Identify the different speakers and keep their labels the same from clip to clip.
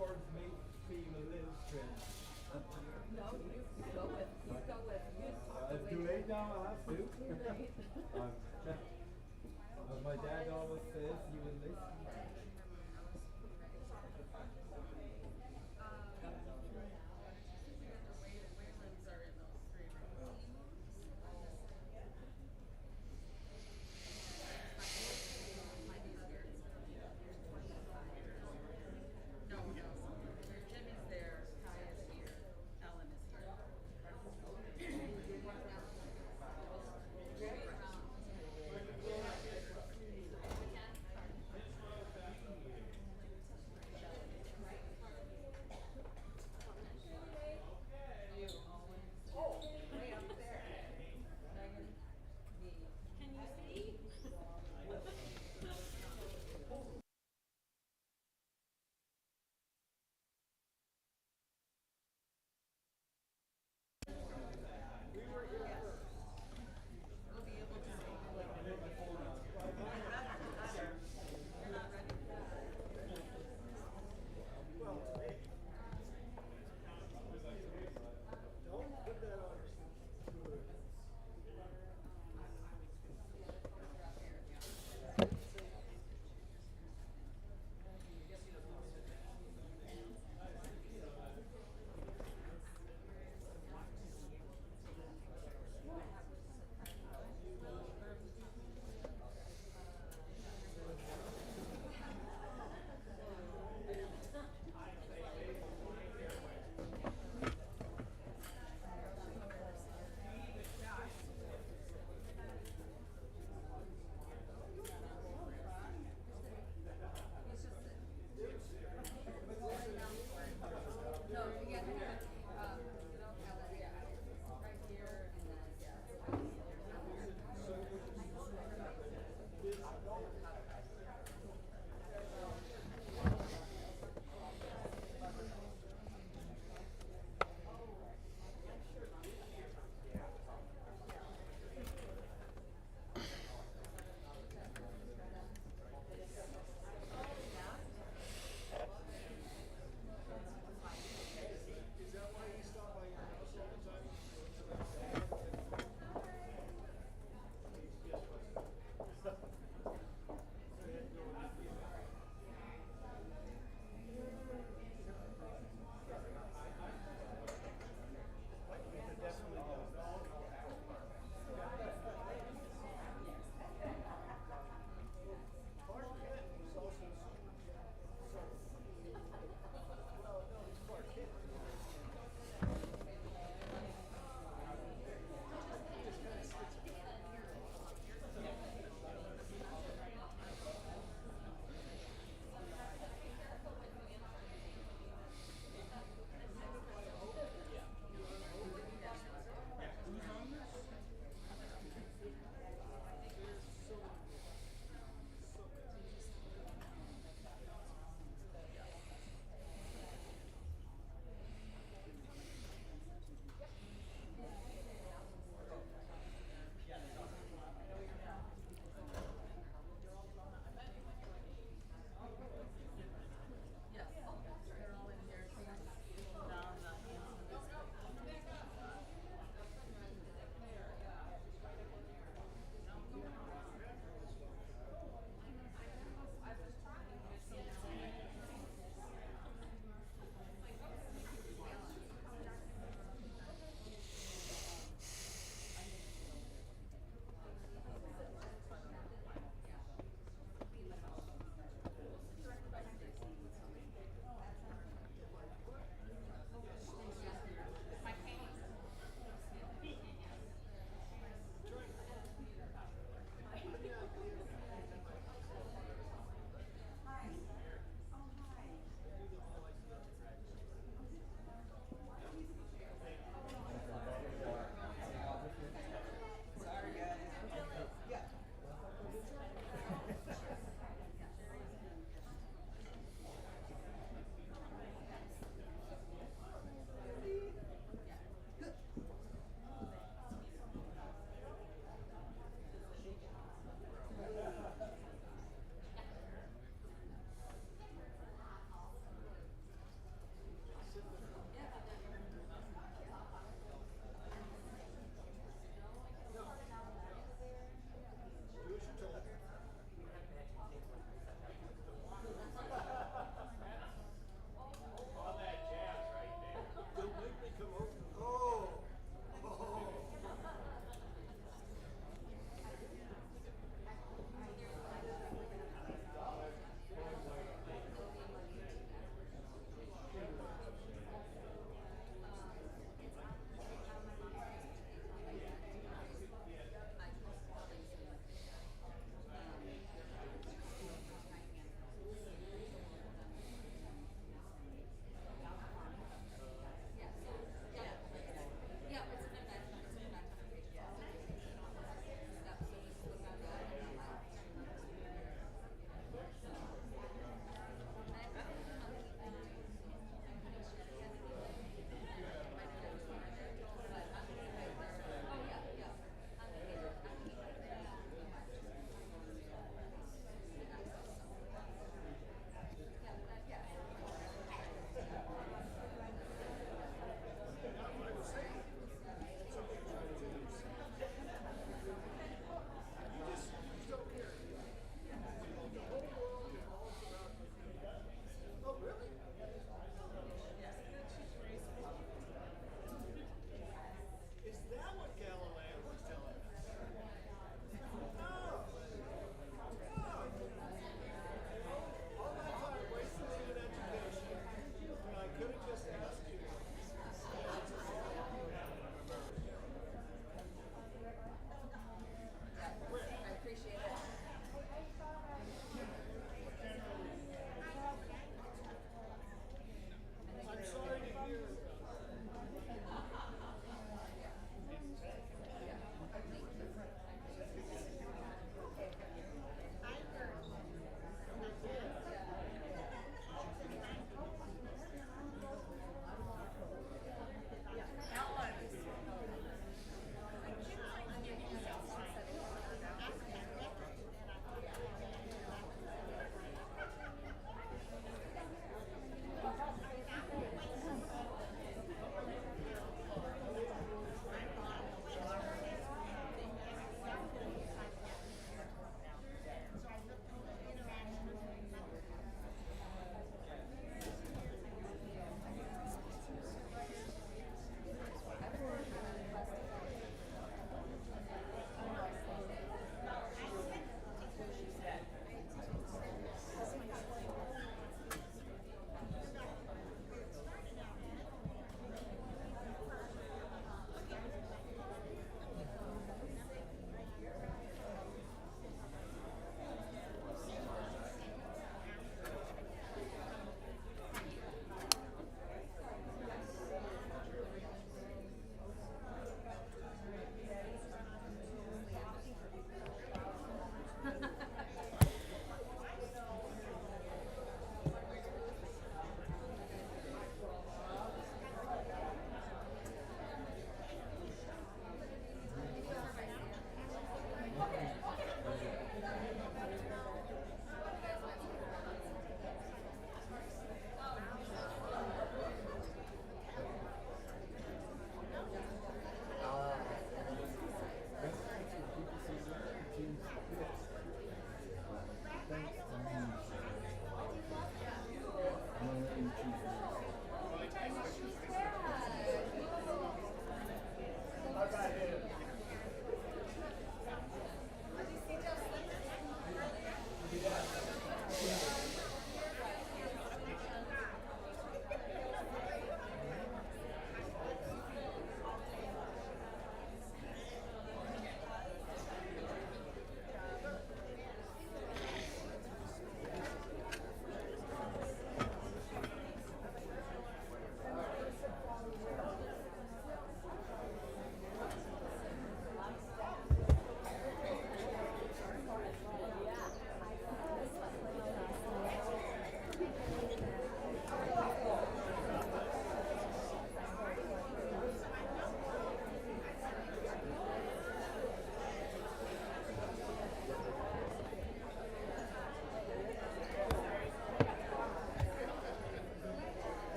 Speaker 1: words may seem a little strange.
Speaker 2: No, you go with, you talk the
Speaker 1: It's
Speaker 2: way
Speaker 1: too
Speaker 2: you
Speaker 1: late now, I have to.
Speaker 2: Too late.
Speaker 1: As my dad always says, you will listen.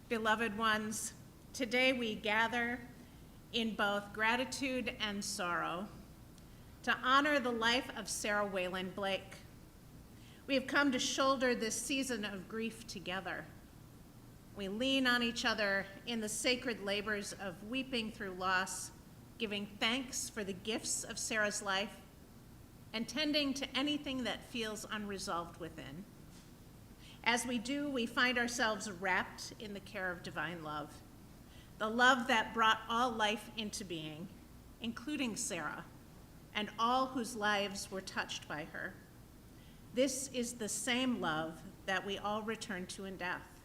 Speaker 3: Beloved ones, today we gather in both gratitude and sorrow to honor the life of Sarah Whelan Blake. We have come to shoulder this season of grief together. We lean on each other in the sacred labors of weeping through loss, giving thanks for the gifts of Sarah's life, and tending to anything that feels unresolved within. As we do, we find ourselves wrapped in the care of divine love, the love that brought all life into being, including Sarah, and all whose lives were touched by her. This is the same love that we all return to in death.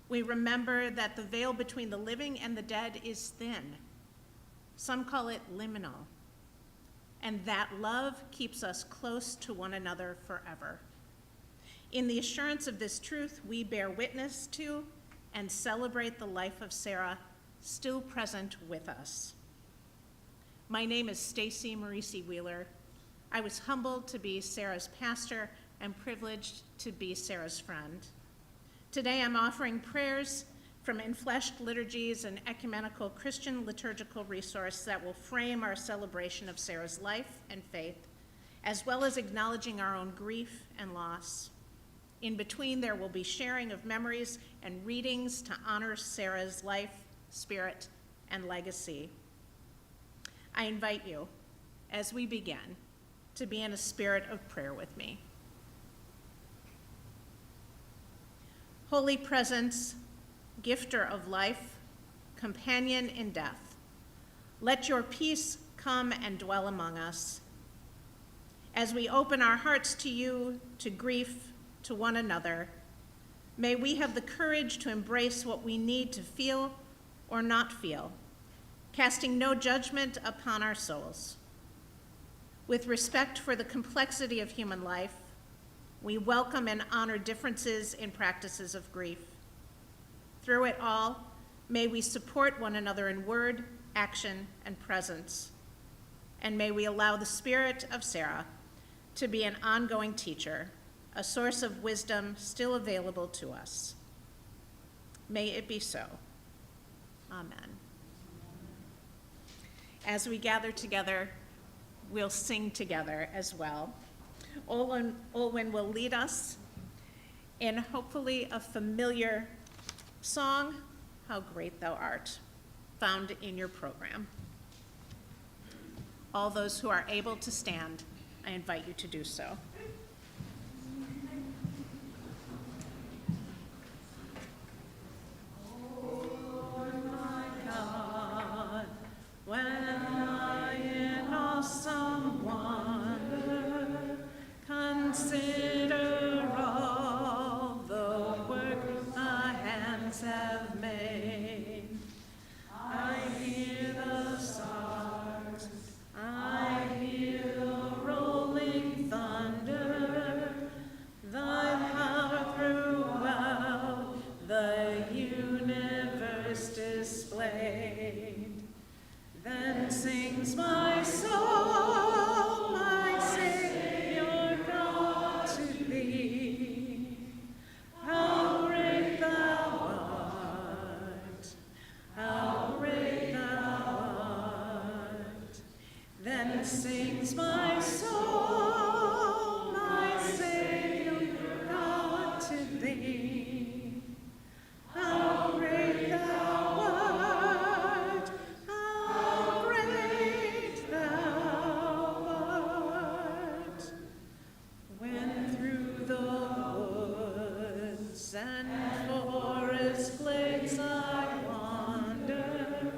Speaker 3: We remember that the veil between the living and the dead is thin. Some call it liminal. And that love keeps us close to one another forever. In the assurance of this truth, we bear witness to and celebrate the life of Sarah, still present with us. My name is Stacy Marisi Wheeler. I was humbled to be Sarah's pastor and privileged to be Sarah's friend. Today I'm offering prayers from infleshed liturgies and ecumenical Christian liturgical resource that will frame our celebration of Sarah's life and faith, as well as acknowledging our own grief and loss. In between, there will be sharing of memories and readings to honor Sarah's life, spirit, and legacy. I invite you, as we begin, to be in a spirit of prayer with me. Holy Presence, gifter of life, companion in death, let your peace come and dwell among us. As we open our hearts to you, to grief, to one another, may we have the courage to embrace what we need to feel or not feel, casting no judgment upon our souls. With respect for the complexity of human life, we welcome and honor differences in practices of grief. Through it all, may we support one another in word, action, and presence. And may we allow the spirit of Sarah to be an ongoing teacher, a source of wisdom still available to us. May it be so. Amen. As we gather together, we'll sing together as well. Olwen will lead us in hopefully a familiar song, How Great Thou Art, found in your program. All those who are able to stand, I invite you to do so. When I in awesome wonder consider all the work my hands have made, I hear the stars, I hear the rolling thunder, thy power throughout the universe displayed. Then sings my soul, my Savior God, to thee. How great thou art, how great thou art. Then sings my soul, my Savior God, to thee. How great thou art, how great thou art. When through the woods and forest glades I wander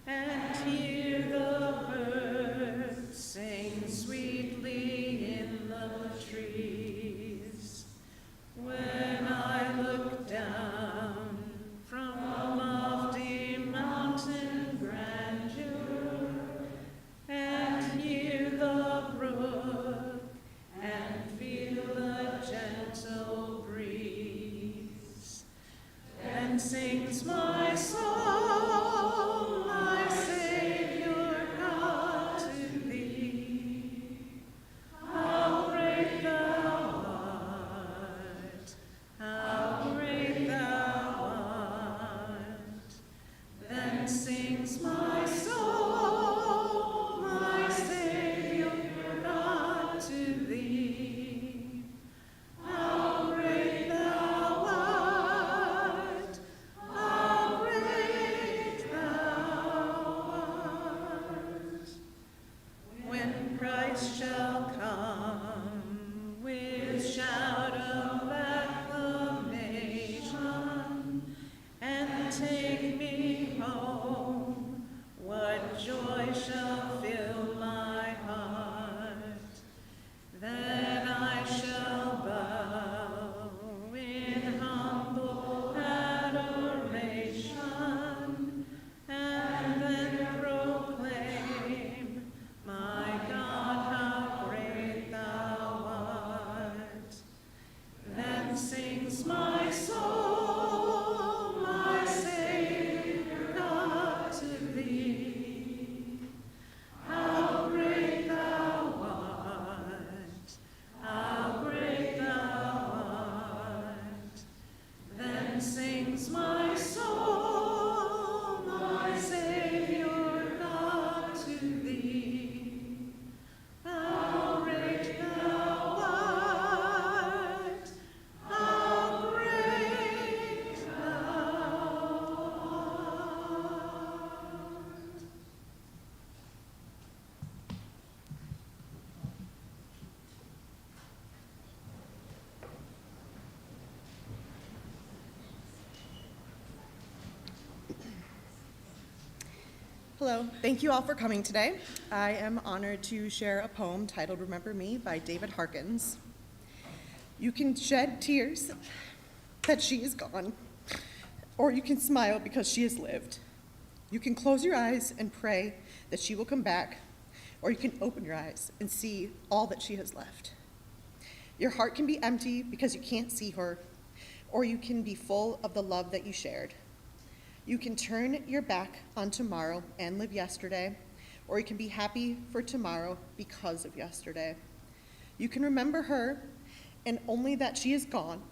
Speaker 3: and hear the birds sing sweetly in the trees, when I look down from lofty mountain grandeur and hear the brook and feel the gentle breeze, then sings my soul, my Savior God, to thee. How great thou art, how great thou take me home, what joy shall fill my heart, that I shall bow in humble adoration, and then proclaim, my God, how great thou art. Then sings my soul, my Savior God, to thee. How great thou art, how great thou art. Then sings my soul, my Savior God, to thee. How great thou art, how great thou art.
Speaker 4: Hello, thank you all for coming today. I am honored to share a poem titled Remember Me by David Harkins. You can shed tears that she is gone, or you can smile because she has lived. You can close your eyes and pray that she will come back, or you can open your eyes and see all that she has left. Your heart can be empty because you can't see her, or you can be full of the love that you shared. You can turn your back on tomorrow and live yesterday, or you can be happy for tomorrow because of yesterday. You can remember her and only that she is gone,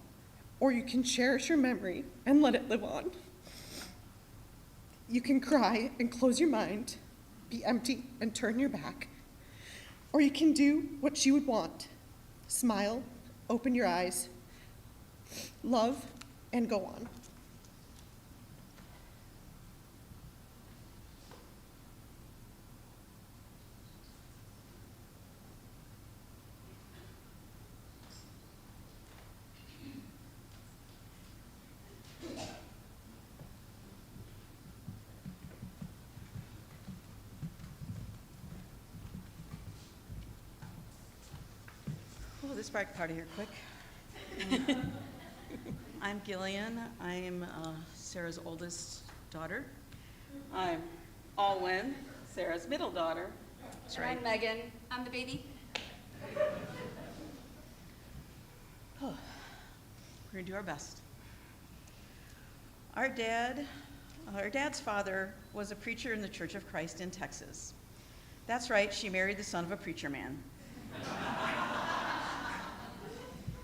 Speaker 4: or you can cherish her memory and let it live on. You can cry and close your mind, be empty and turn your back, or you can do what she would want, smile, open your eyes, love, and go on.
Speaker 5: Well, this spark party here quick. I'm Gillian. I'm Sarah's oldest daughter. I'm Alwyn, Sarah's middle daughter. That's right.
Speaker 2: I'm Megan. I'm the baby.
Speaker 5: Oh, we're gonna do our best. Our dad's father was a preacher in the Church of Christ in Texas. That's right, she married the son of a preacher man.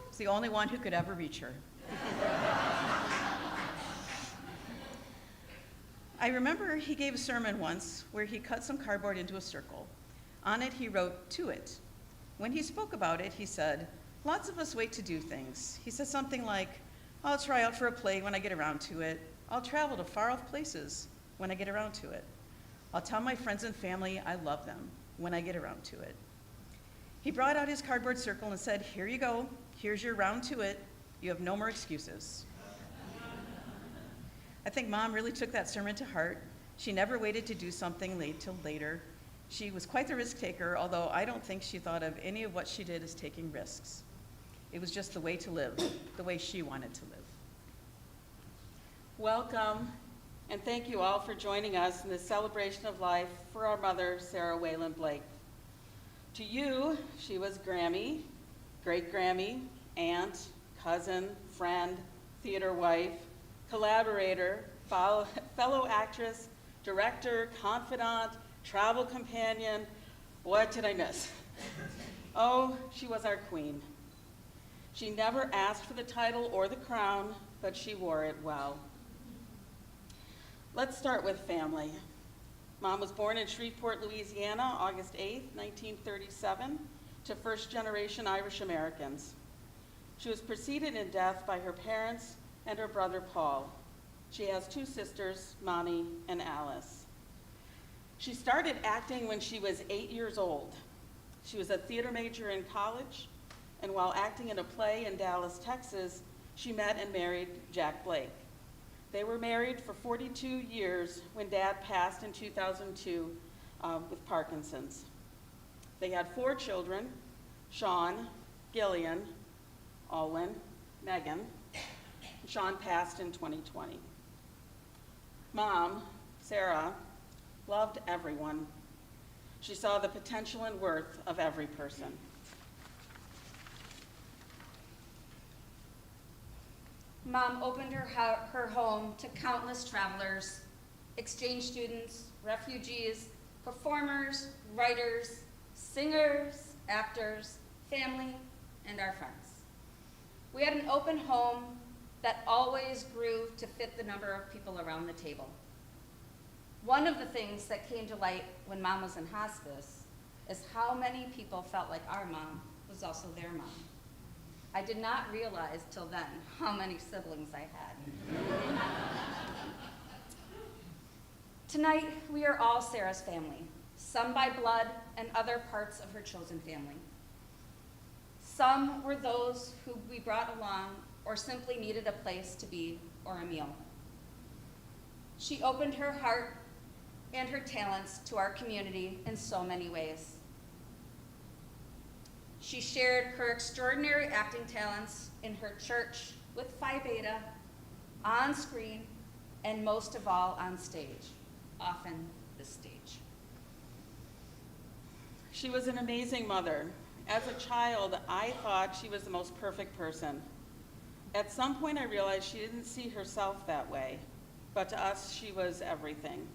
Speaker 5: It's the only one who could ever reach her. I remember he gave a sermon once where he cut some cardboard into a circle. On it, he wrote, "To it." When he spoke about it, he said, "Lots of us wait to do things." He said something like, "I'll try out for a play when I get around to it. I'll travel to far-off places when I get around to it. I'll tell my friends and family I love them when I get around to it." He brought out his cardboard circle and said, "Here you go. Here's your round to it. You have no more excuses." I think Mom really took that sermon to heart. She never waited to do something late till later. She was quite the risk taker, although I don't think she thought of any of what she did as taking risks. It was just the way to live, the way she wanted to live.
Speaker 6: Welcome, and thank you all for joining us in this celebration of life for our mother, Sarah Whelan Blake. To you, she was Grammy, great Grammy, aunt, cousin, friend, theater wife, collaborator, fellow actress, director, confidant, travel companion. What did I miss? Oh, she was our queen. She never asked for the title or the crown, but she wore it well. Let's start with family. Mom was born in Shreveport, Louisiana, August 8th, 1937, to first-generation Irish Americans. She was preceded in death by her parents and her brother Paul. She has two sisters, Monty and Alice. She started acting when she was 8 years old. She was a theater major in college, and while acting in a play in Dallas, Texas, she met and married Jack Blake. They were married for 42 years when Dad passed in 2002 with Parkinson's. They had 4 children, Sean, Gillian, Alwyn, Megan. Sean passed in 2020. Mom, Sarah, loved everyone. She saw the potential and worth of every person.
Speaker 2: Mom opened her home to countless travelers, exchange students, refugees, performers, writers, singers, actors, family, and our friends. We had an open home that always grew to fit the number of people around the table. One of the things that came to light when Mom was in hospice is how many people felt like our mom was also their mom. I did not realize till then how many siblings I had. Tonight, we are all Sarah's family, some by blood and other parts of her chosen family. Some were those who we brought along or simply needed a place to be or a meal. She opened her heart and her talents to our community in so many ways. She shared her extraordinary acting talents in her church with Phi Beta, on screen, and most of all on stage, often the stage.
Speaker 6: She was an amazing mother. As a child, I thought she was the most perfect person. At some point, I realized she didn't see herself that way, but to us, she was everything.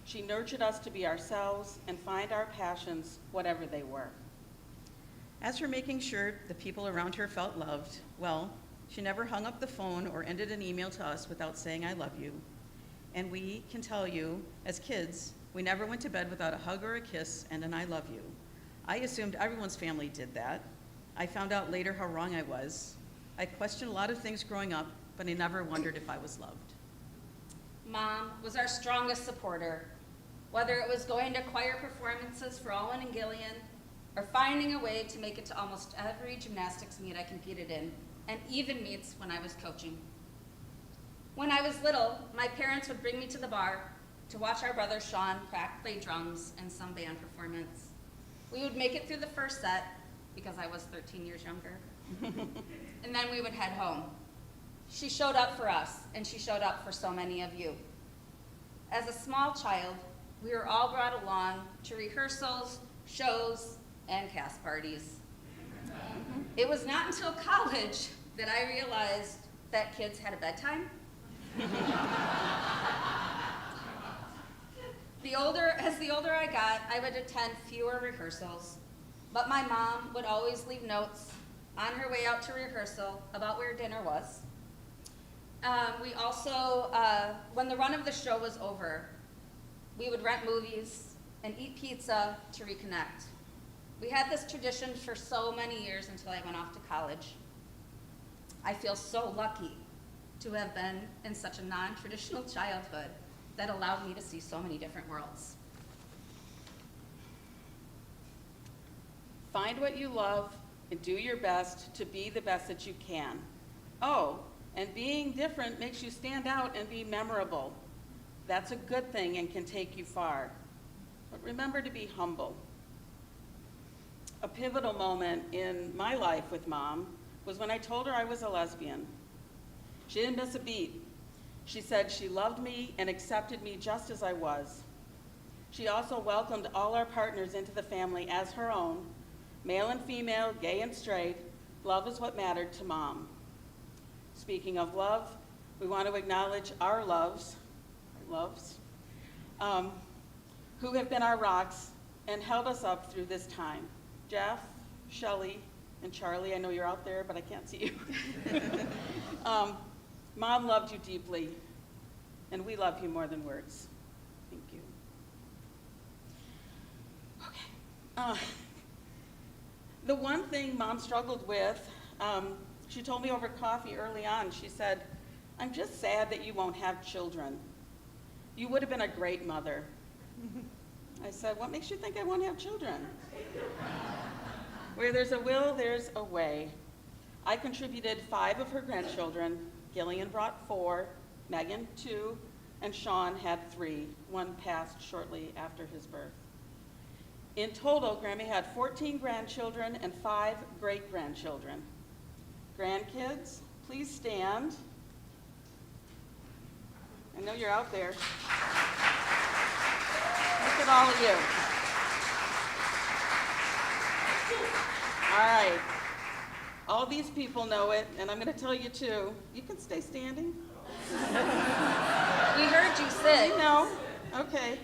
Speaker 6: She nurtured us to be ourselves and find our passions, whatever they were.
Speaker 5: As for making sure the people around her felt loved, well, she never hung up the phone or ended an email to us without saying, "I love you." And we can tell you, as kids, we never went to bed without a hug or a kiss and an "I love you." I assumed everyone's family did that. I found out later how wrong I was. I questioned a lot of things growing up, but I never wondered if I was loved.
Speaker 2: Mom was our strongest supporter, whether it was going to choir performances for Alwyn and Gillian, or finding a way to make it to almost every gymnastics meet I competed in, and even meets when I was coaching. When I was little, my parents would bring me to the bar to watch our brother Sean play drums in some band performance. We would make it through the first set, because I was 13 years younger, and then we would head home. She showed up for us, and she showed up for so many of you. As a small child, we were all brought along to rehearsals, shows, and cast parties. It was not until college that I realized that kids had a bedtime. As the older I got, I would attend fewer rehearsals, but my mom would always leave notes on her way out to rehearsal about where dinner was. We also, when the run of the show was over, we would rent movies and eat pizza to reconnect. We had this tradition for so many years until I went off to college. I feel so lucky to have been in such a non-traditional childhood that allowed me to see so many different worlds.
Speaker 6: Find what you love and do your best to be the best that you can. Oh, and being different makes you stand out and be memorable. That's a good thing and can take you far. But remember to be humble. A pivotal moment in my life with Mom was when I told her I was a lesbian. She didn't miss a beat. She said she loved me and accepted me just as I was. She also welcomed all our partners into the family as her own, male and female, gay and straight. Love is what mattered to Mom. Speaking of love, we want to acknowledge our loves, who have been our rocks and held us up through this time. Jeff, Shelley, and Charlie, I know you're out there, but I can't see you. Mom loved you deeply, and we love you more than words. Thank you. Okay. The one thing Mom struggled with, she told me over coffee early on, she said, "I'm just sad that you won't have children. You would have been a great mother." I said, "What makes you think I won't have children?" Where there's a will, there's a way. I contributed 5 of her grandchildren. Gillian brought 4, Megan, 2, and Sean had 3. One passed shortly after his birth. In total, Grammy had 14 grandchildren and 5 great-grandchildren. Grandkids, please stand. I know you're out there. Look at all of you. All right. All these people know it, and I'm going to tell you too. You can stay standing.
Speaker 2: We heard you sit.
Speaker 6: You know. Okay.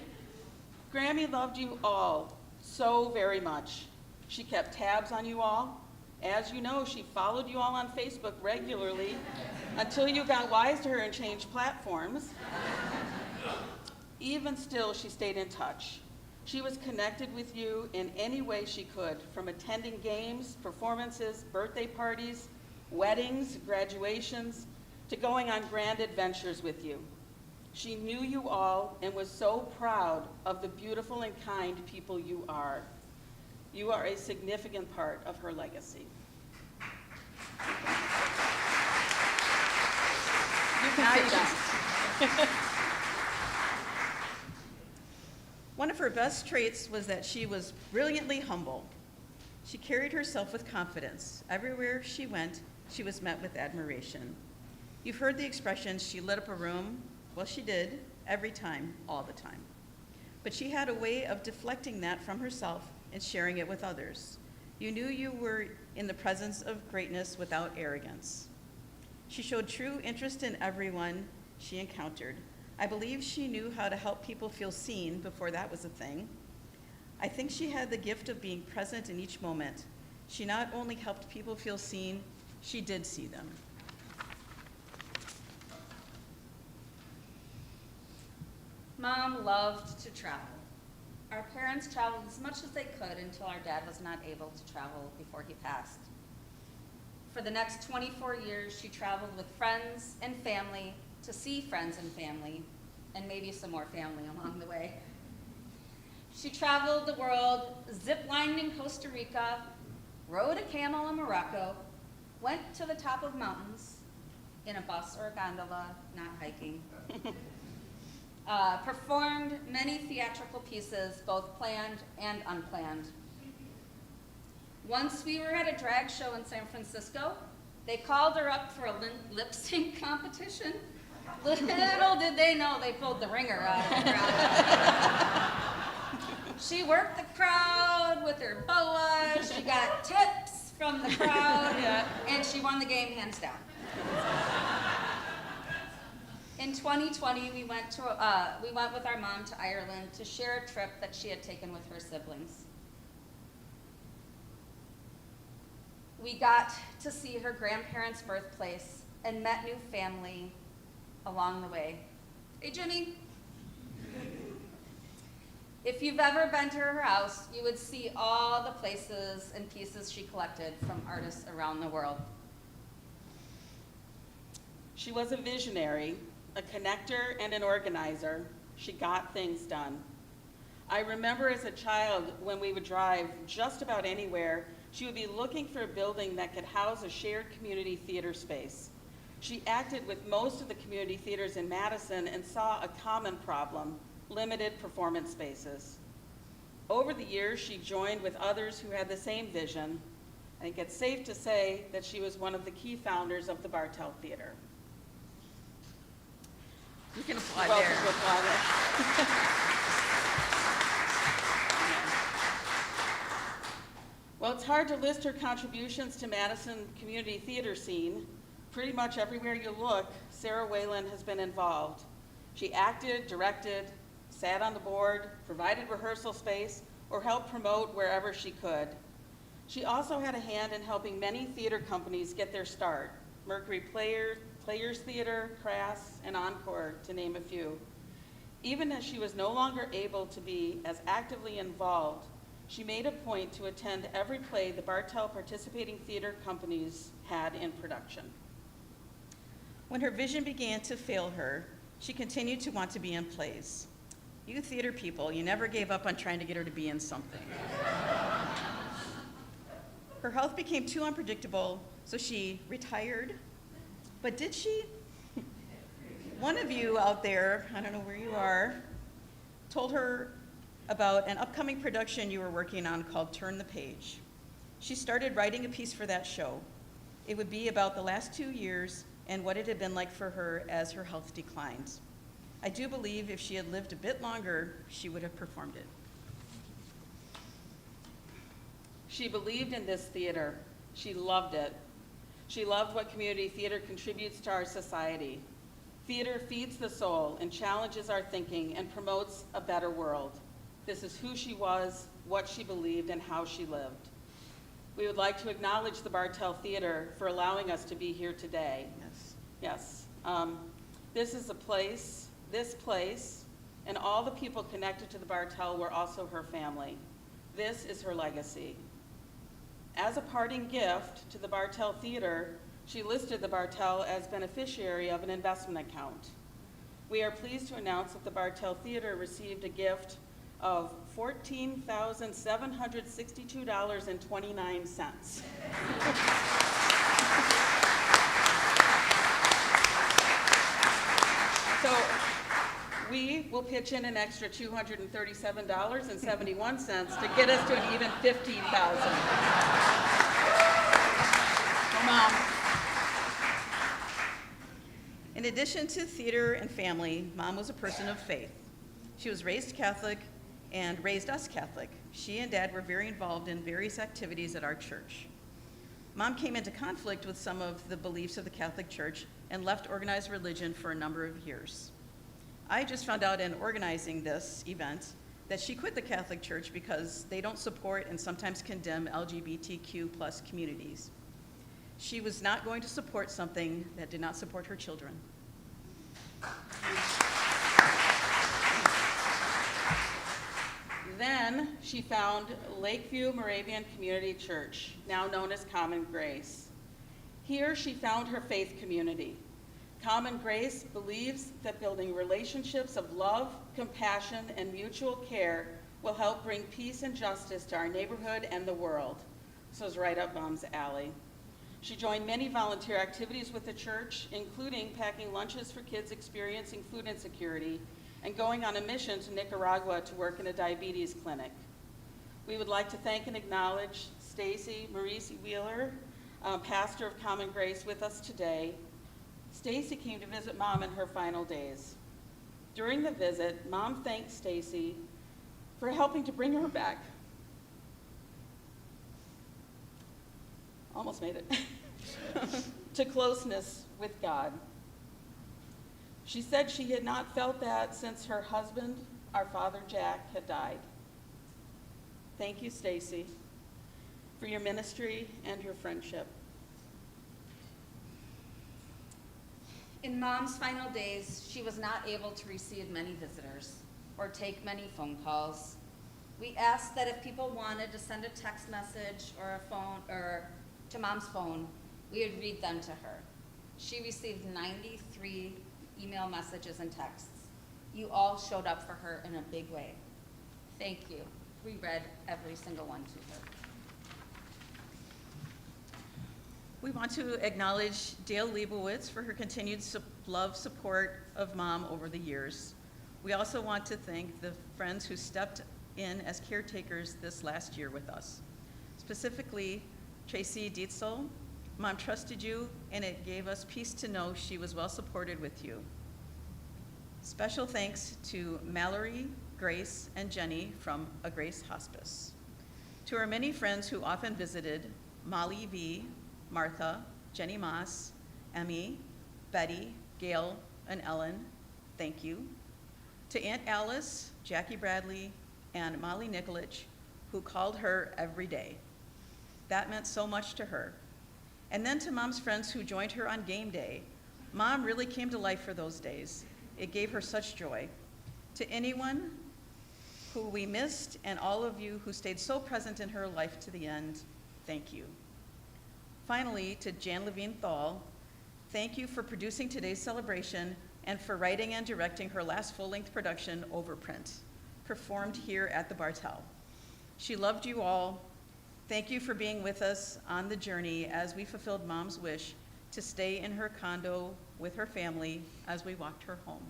Speaker 6: Grammy loved you all so very much. She kept tabs on you all. As you know, she followed you all on Facebook regularly until you got wise to her and changed platforms. Even still, she stayed in touch. She was connected with you in any way she could, from attending games, performances, birthday parties, weddings, graduations, to going on grand adventures with you. She knew you all and was so proud of the beautiful and kind people you are. You are a significant part of her legacy. You can sit down.
Speaker 5: One of her best traits was that she was brilliantly humble. She carried herself with confidence. Everywhere she went, she was met with admiration. You've heard the expression, she lit up a room. Well, she did, every time, all the time. But she had a way of deflecting that from herself and sharing it with others. You knew you were in the presence of greatness without arrogance. She showed true interest in everyone she encountered. I believe she knew how to help people feel seen before that was a thing. I think she had the gift of being present in each moment. She not only helped people feel seen, she did see them.
Speaker 2: Mom loved to travel. Our parents traveled as much as they could until our dad was not able to travel before he passed. For the next 24 years, she traveled with friends and family to see friends and family, and maybe some more family along the way. She traveled the world, zip-lined in Costa Rica, rode a camel in Morocco, went to the top of mountains in a bus or a gondola, not hiking. Performed many theatrical pieces, both planned and unplanned. Once we were at a drag show in San Francisco. They called her up for a lip sync competition. Little did they know they pulled the ringer out of the crowd. She worked the crowd with her boa, she got tips from the crowd, and she won the game hands down. In 2020, we went with our mom to Ireland to share a trip that she had taken with her siblings. We got to see her grandparents' birthplace and met new family along the way. Hey, Jimmy. If you've ever been to her house, you would see all the places and pieces she collected from artists around the world.
Speaker 6: She was a visionary, a connector, and an organizer. She got things done. I remember as a child when we would drive just about anywhere, she would be looking for a building that could house a shared community theater space. She acted with most of the community theaters in Madison and saw a common problem: limited performance spaces. Over the years, she joined with others who had the same vision. I think it's safe to say that she was one of the key founders of the Bartell Theater.
Speaker 5: You can applaud
Speaker 6: Welcome
Speaker 5: there.
Speaker 6: to applaud her. Well, it's hard to list her contributions to Madison community theater scene. Pretty much everywhere you look, Sarah Whelan has been involved. She acted, directed, sat on the board, provided rehearsal space, or helped promote wherever she could. She also had a hand in helping many theater companies get their start: Mercury Players Theater, Crass, and Encore, to name a few. Even as she was no longer able to be as actively involved, she made a point to attend every play the Bartell participating theater companies had in production.
Speaker 5: When her vision began to fail her, she continued to want to be in plays. You theater people, you never gave up on trying to get her to be in something. Her health became too unpredictable, so she retired. But did she? One of you out there, I don't know where you are, told her about an upcoming production you were working on called Turn the Page. She started writing a piece for that show. It would be about the last 2 years and what it had been like for her as her health declined. I do believe if she had lived a bit longer, she would have performed it.
Speaker 6: She believed in this theater. She loved it. She loved what community theater contributes to our society. Theater feeds the soul and challenges our thinking and promotes a better world. This is who she was, what she believed, and how she lived. We would like to acknowledge the Bartell Theater for allowing us to be here today.
Speaker 5: Yes.
Speaker 6: Yes. This place, and all the people connected to the Bartell were also her family. This is her legacy. As a parting gift to the Bartell Theater, she listed the Bartell as beneficiary of an investment account. We are pleased to announce that the Bartell Theater received a gift of $14,762.29. So we will pitch in an extra $237.71 to get us to an even $15,000. Come on.
Speaker 5: In addition to theater and family, Mom was a person of faith. She was raised Catholic and raised us Catholic. She and Dad were very involved in various activities at our church. Mom came into conflict with some of the beliefs of the Catholic Church and left organized religion for a number of years. I just found out in organizing this event that she quit the Catholic Church because they don't support and sometimes condemn LGBTQ+ communities. She was not going to support something that did not support her children.
Speaker 6: Then she found Lakeview Moravian Community Church, now known as Common Grace. Here she found her faith community. Common Grace believes that building relationships of love, compassion, and mutual care will help bring peace and justice to our neighborhood and the world. This was right up Mom's alley. She joined many volunteer activities with the church, including packing lunches for kids experiencing food insecurity and going on a mission to Nicaragua to work in a diabetes clinic. We would like to thank and acknowledge Stacy Maurice Wheeler, pastor of Common Grace, with us today. Stacy came to visit Mom in her final days. During the visit, Mom thanked Stacy for helping to bring her back. Almost made it. To closeness with God. She said she had not felt that since her husband, our father Jack, had died. Thank you, Stacy, for your ministry and your friendship.
Speaker 2: In Mom's final days, she was not able to receive many visitors or take many phone calls. We asked that if people wanted to send a text message or a phone or to Mom's phone, we would read them to her. She received 93 email messages and texts. You all showed up for her in a big way. Thank you. We read every single one to her.
Speaker 5: We want to acknowledge Dale Leibowitz for her continued love support of Mom over the years. We also want to thank the friends who stepped in as caretakers this last year with us. Specifically, Tracy Dietzel. Mom trusted you, and it gave us peace to know she was well supported with you. Special thanks to Mallory, Grace, and Jenny from A Grace Hospice. To our many friends who often visited, Molly V., Martha, Jenny Moss, Emmy, Betty, Gail, and Ellen, thank you. To Aunt Alice, Jackie Bradley, and Molly Nikolich, who called her every day. That meant so much to her. And then to Mom's friends who joined her on game day. Mom really came to life for those days. It gave her such joy. To anyone who we missed and all of you who stayed so present in her life to the end, thank you. Finally, to Jan Levine Thal, thank you for producing today's celebration and for writing and directing her last full-length production, Overprint, performed here at the Bartell. She loved you all. Thank you for being with us on the journey as we fulfilled Mom's wish to stay in her condo with her family as we walked her home.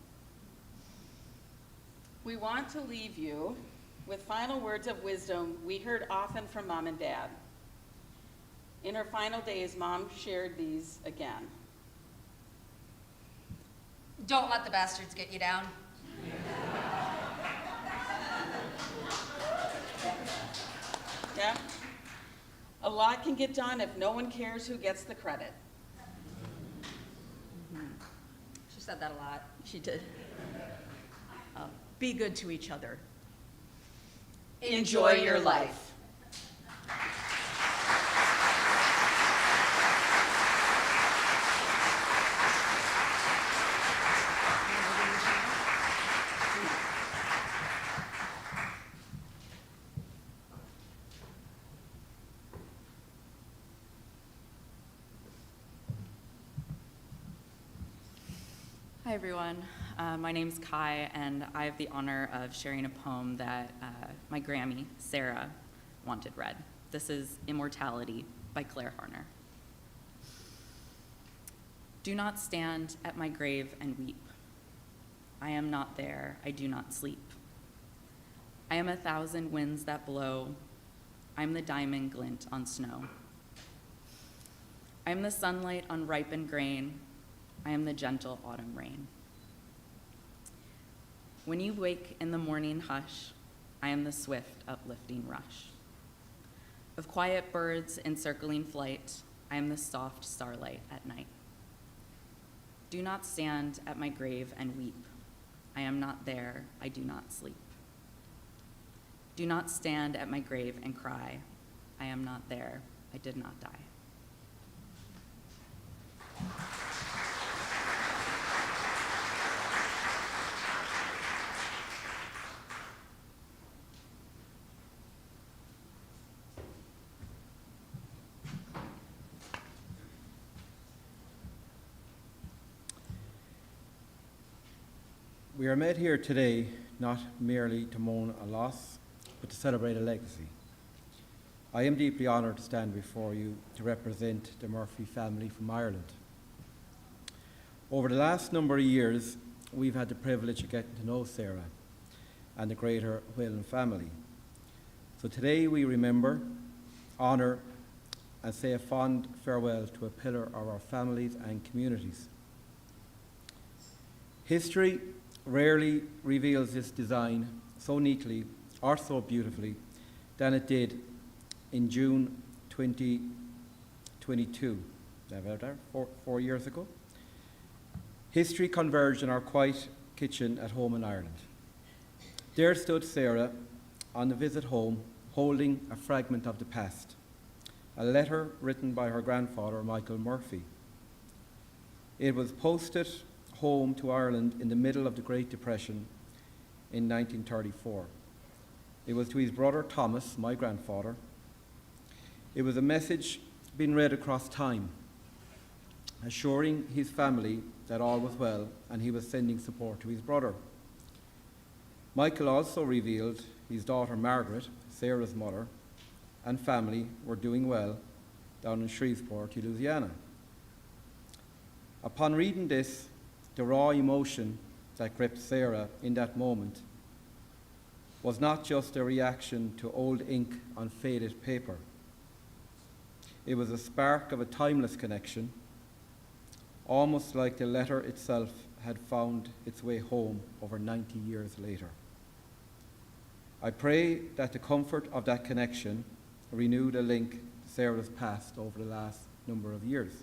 Speaker 6: We want to leave you with final words of wisdom we heard often from Mom and Dad. In her final days, Mom shared these again.
Speaker 2: Don't let the bastards get you down.
Speaker 6: Yeah? A lot can get done if no one cares who gets the credit.
Speaker 2: She said that a lot.
Speaker 5: She did. Be good to each other.
Speaker 6: Enjoy your life.
Speaker 7: Hi everyone, my name's Kai, and I have the honor of sharing a poem that my Grammy, Sarah, wanted read. This is Immortality by Claire Harner. Do not stand at my grave and weep. I am not there, I do not sleep. I am 1,000 winds that blow. I am the diamond glint on snow. I am the sunlight on ripened grain. I am the gentle autumn rain. When you wake in the morning hush, I am the swift uplifting rush. Of quiet birds encircling flight, I am the soft starlight at night. Do not stand at my grave and weep. I am not there, I do not sleep. Do not stand at my grave and cry. I am not there, I did not die.
Speaker 1: We are met here today not merely to mourn a loss, but to celebrate a legacy. I am deeply honoured to stand before you to represent the Murphy family from Ireland. Over the last number of years, we've had the privilege of getting to know Sarah and the greater Whelan family. So today we remember, honour, and say a fond farewell to a pillar of our families and communities. History rarely reveals this design so neatly or so beautifully than it did in June 2022, four years ago. History converged in our quiet kitchen at home in Ireland. There stood Sarah on the visit home, holding a fragment of the past, a letter written by her grandfather, Michael Murphy. It was posted home to Ireland in the middle of the Great Depression in 1934. It was to his brother Thomas, my grandfather. It was a message being read across time, assuring his family that all was well and he was sending support to his brother. Michael also revealed his daughter Margaret, Sarah's mother, and family were doing well down in Shreveport, Louisiana. Upon reading this, the raw emotion that gripped Sarah in that moment was not just a reaction to old ink on faded paper. It was a spark of a timeless connection, almost like the letter itself had found its way home over 90 years later. I pray that the comfort of that connection renewed a link to Sarah's past over the last number of years.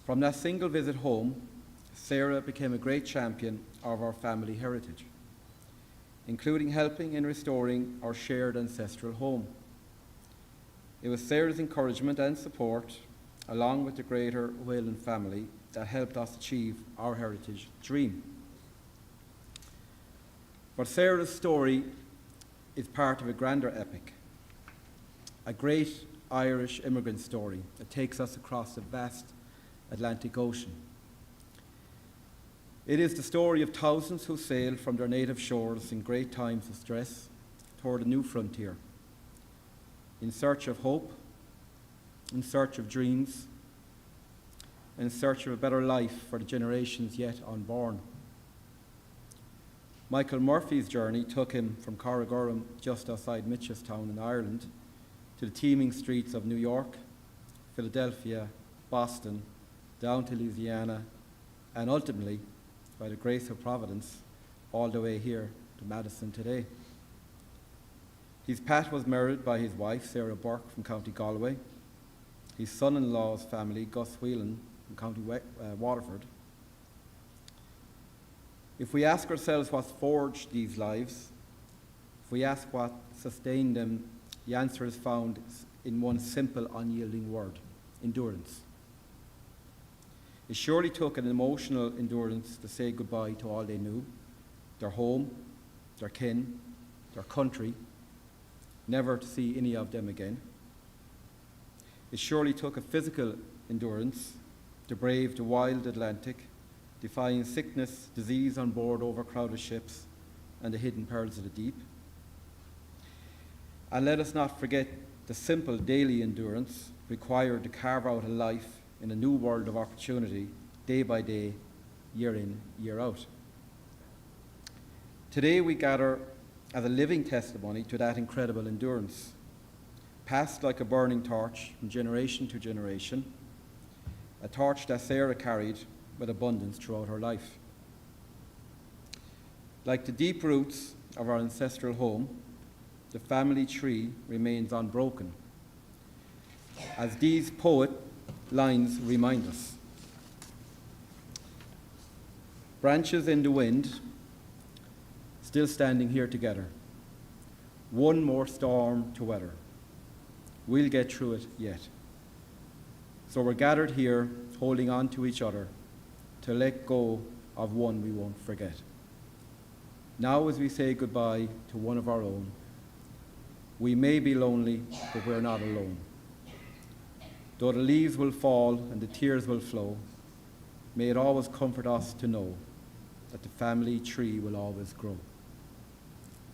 Speaker 1: From that single visit home, Sarah became a great champion of our family heritage, including helping in restoring our shared ancestral home. It was Sarah's encouragement and support, along with the greater Whelan family, that helped us achieve our heritage dream. But Sarah's story is part of a grander epic, a great Irish immigrant story that takes us across the vast Atlantic Ocean. It is the story of thousands who sailed from their native shores in great times of stress toward a new frontier, in search of hope, in search of dreams, in search of a better life for the generations yet unborn. Michael Murphy's journey took him from Corrigorum, just outside Mitchelstown in Ireland, to the teeming streets of New York, Philadelphia, Boston, down to Louisiana, and ultimately, by the grace of Providence, all the way here to Madison today. His path was mirrored by his wife, Sarah Burke, from County Galway, his son-in-law's family, Gus Whelan, from County Waterford. If we ask ourselves what forged these lives, if we ask what sustained them, the answer is found in one simple, unyielding word: endurance. It surely took an emotional endurance to say goodbye to all they knew, their home, their kin, their country, never to see any of them again. It surely took a physical endurance to brave the wild Atlantic, defying sickness, disease on board overcrowded ships, and the hidden perils of the deep. And let us not forget the simple daily endurance required to carve out a life in a new world of opportunity, day by day, year in, year out. Today we gather as a living testimony to that incredible endurance, passed like a burning torch from generation to generation, a torch that Sarah carried with abundance throughout her life. Like the deep roots of our ancestral home, the family tree remains unbroken, as these poet lines remind us. Branches in the wind, still standing here together. One more storm to weather. We'll get through it yet. So we're gathered here, holding on to each other, to let go of one we won't forget. Now as we say goodbye to one of our own, we may be lonely, but we're not alone. Though the leaves will fall and the tears will flow, may it always comfort us to know that the family tree will always grow.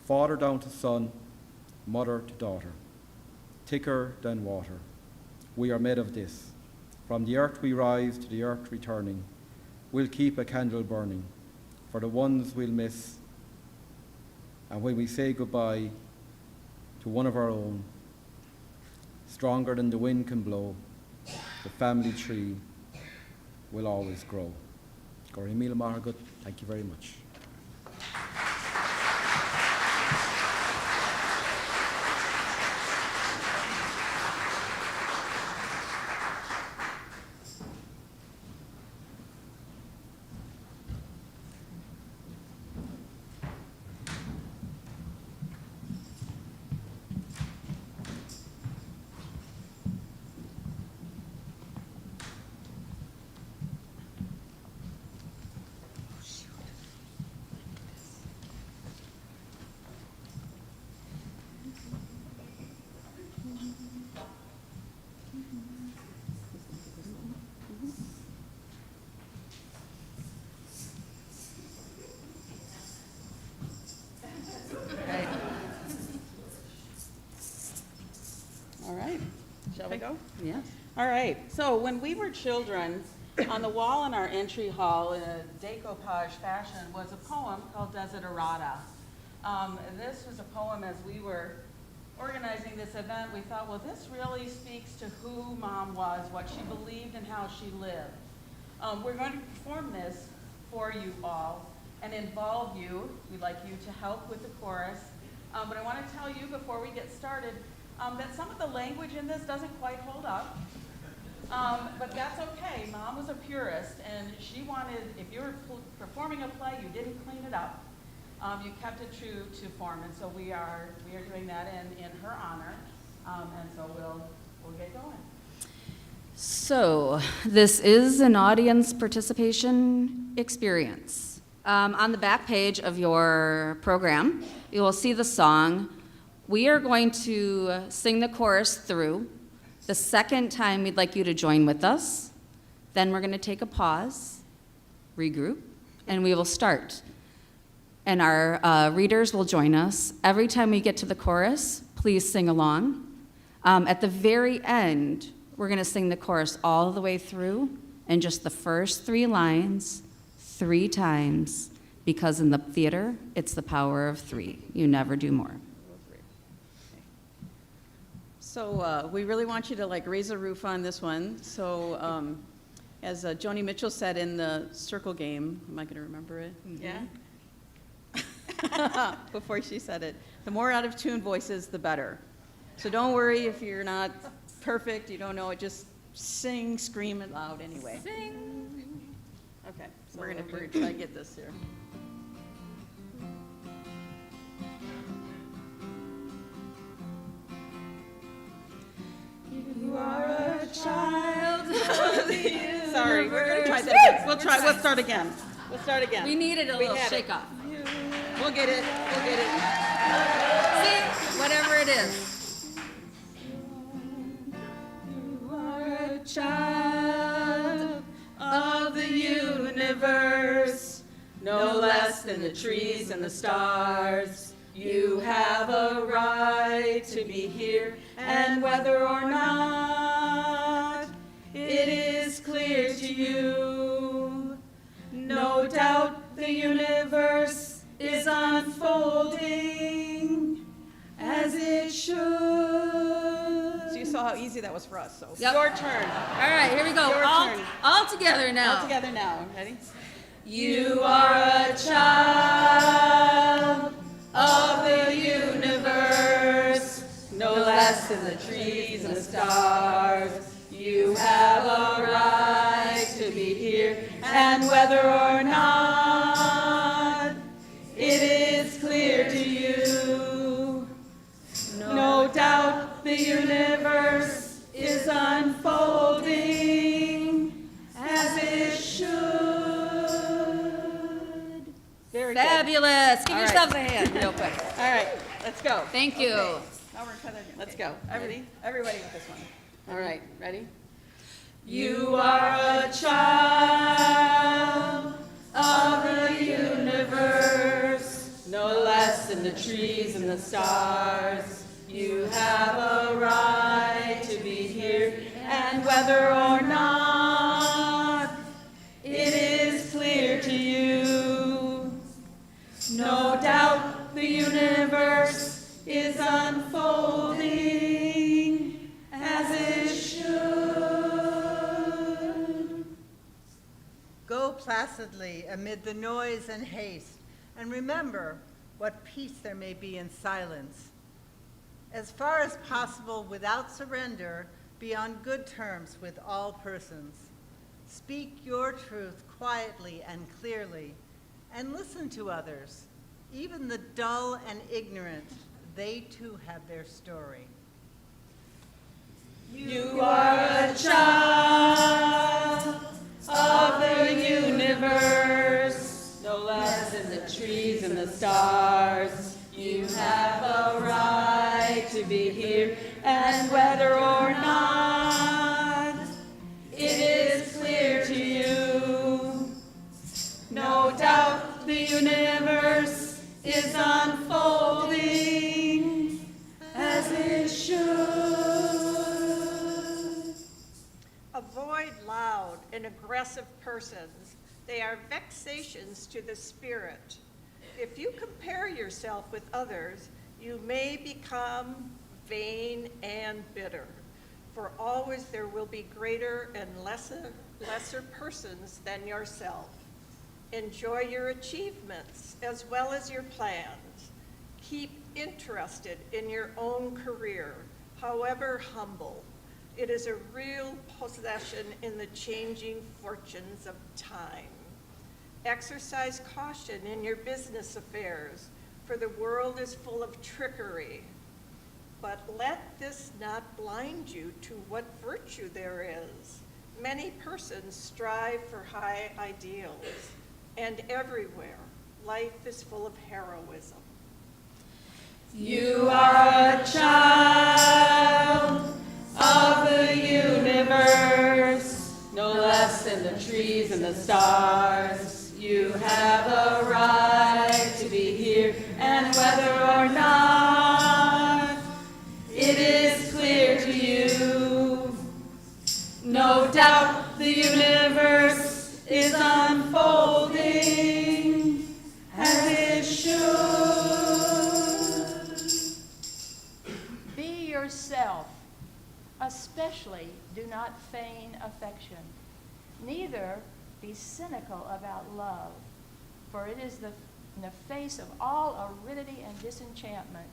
Speaker 1: Father down to son, mother to daughter, thicker than water. We are made of this. From the earth we rise to the earth returning. We'll keep a candle burning for the ones we'll miss. And when we say goodbye to one of our own, stronger than the wind can blow, the family tree will always grow. Gordy Mila Margaret, thank you very much.
Speaker 6: All right, shall we go?
Speaker 7: Yes.
Speaker 6: All right, so when we were children, on the wall in our entry hall in a decoupage fashion was a poem called Desiderata. This was a poem as we were organizing this event, we thought, well, this really speaks to who Mom was, what she believed and how she lived. We're going to perform this for you all and involve you. We'd like you to help with the chorus. But I want to tell you before we get started that some of the language in this doesn't quite hold up. But that's okay. Mom was a purist, and she wanted, if you were performing a play, you didn't clean it up. You kept it true to form, and so we are doing that in her honor, and so we'll get going.
Speaker 7: So this is an audience participation experience. On the back page of your program, you will see the song. We are going to sing the chorus through. The second time, we'd like you to join with us. Then we're going to take a pause, regroup, and we will start. And our readers will join us. Every time we get to the chorus, please sing along. At the very end, we're going to sing the chorus all the way through,
Speaker 2: in just the first 3 lines 3 times, because in the theater, it's the power of 3. You never do more.
Speaker 5: So we really want you to raise a roof on this one. So as Joni Mitchell said in the circle game, am I going to remember it? Yeah. Before she said it, the more out of tune voices, the better. So don't worry if you're not perfect, you don't know it, just sing, scream it loud anyway.
Speaker 2: Sing.
Speaker 5: Okay, so we're gonna try to get this here. You are a child of the universe. Sorry, we're gonna try that again. We'll start again. We'll start again.
Speaker 2: We needed a little shake off.
Speaker 5: We'll get it.
Speaker 2: See, whatever it is.
Speaker 5: You are a child of the universe, no less than the trees and the stars. You have a right to be here, and whether or not it is clear to you, no doubt the universe is unfolding as it should. So you saw how easy that was for us. So
Speaker 2: Yep.
Speaker 5: your turn.
Speaker 2: All right, here we go.
Speaker 5: Your turn.
Speaker 2: All together now.
Speaker 5: All together now. Ready? You are a child of the universe, no less than the trees and the stars. You have a right to be here, and whether or not it is clear to you, no doubt the universe is unfolding as it should. Very good.
Speaker 2: Fabulous. Give
Speaker 5: All right.
Speaker 2: yourselves a hand real quick.
Speaker 5: All right, let's go.
Speaker 2: Thank you.
Speaker 5: Okay. Now we're kind of, let's go. Everybody with this one. All right, ready? You are a child of the universe, no less than the trees and the stars. You have a right to be here, and whether or not it is clear to you, no doubt the universe is unfolding as it should.
Speaker 8: Go placidly amid the noise and haste, and remember what peace there may be in silence. As far as possible, without surrender, be on good terms with all persons. Speak your truth quietly and clearly, and listen to others. Even the dull and ignorant, they too have their story.
Speaker 5: You are a child of the universe, no less than the trees and the stars. You have a right to be here, and whether or not it is clear to you, no doubt the universe is unfolding as it should.
Speaker 9: Avoid loud and aggressive persons. They are vexations to the spirit. If you compare yourself with others, you may become vain and bitter. For always there will be greater and lesser persons than yourself. Enjoy your achievements as well as your plans. Keep interested in your own career, however humble. It is a real possession in the changing fortunes of time. Exercise caution in your business affairs, for the world is full of trickery. But let this not blind you to what virtue there is. Many persons strive for high ideals, and everywhere life is full of heroism.
Speaker 5: You are a child of the universe, no less than the trees and the stars. You have a right to be here, and whether or not it is clear to you, no doubt the universe
Speaker 10: neither be cynical about love, for it is in the face of all aridity and disenchantment,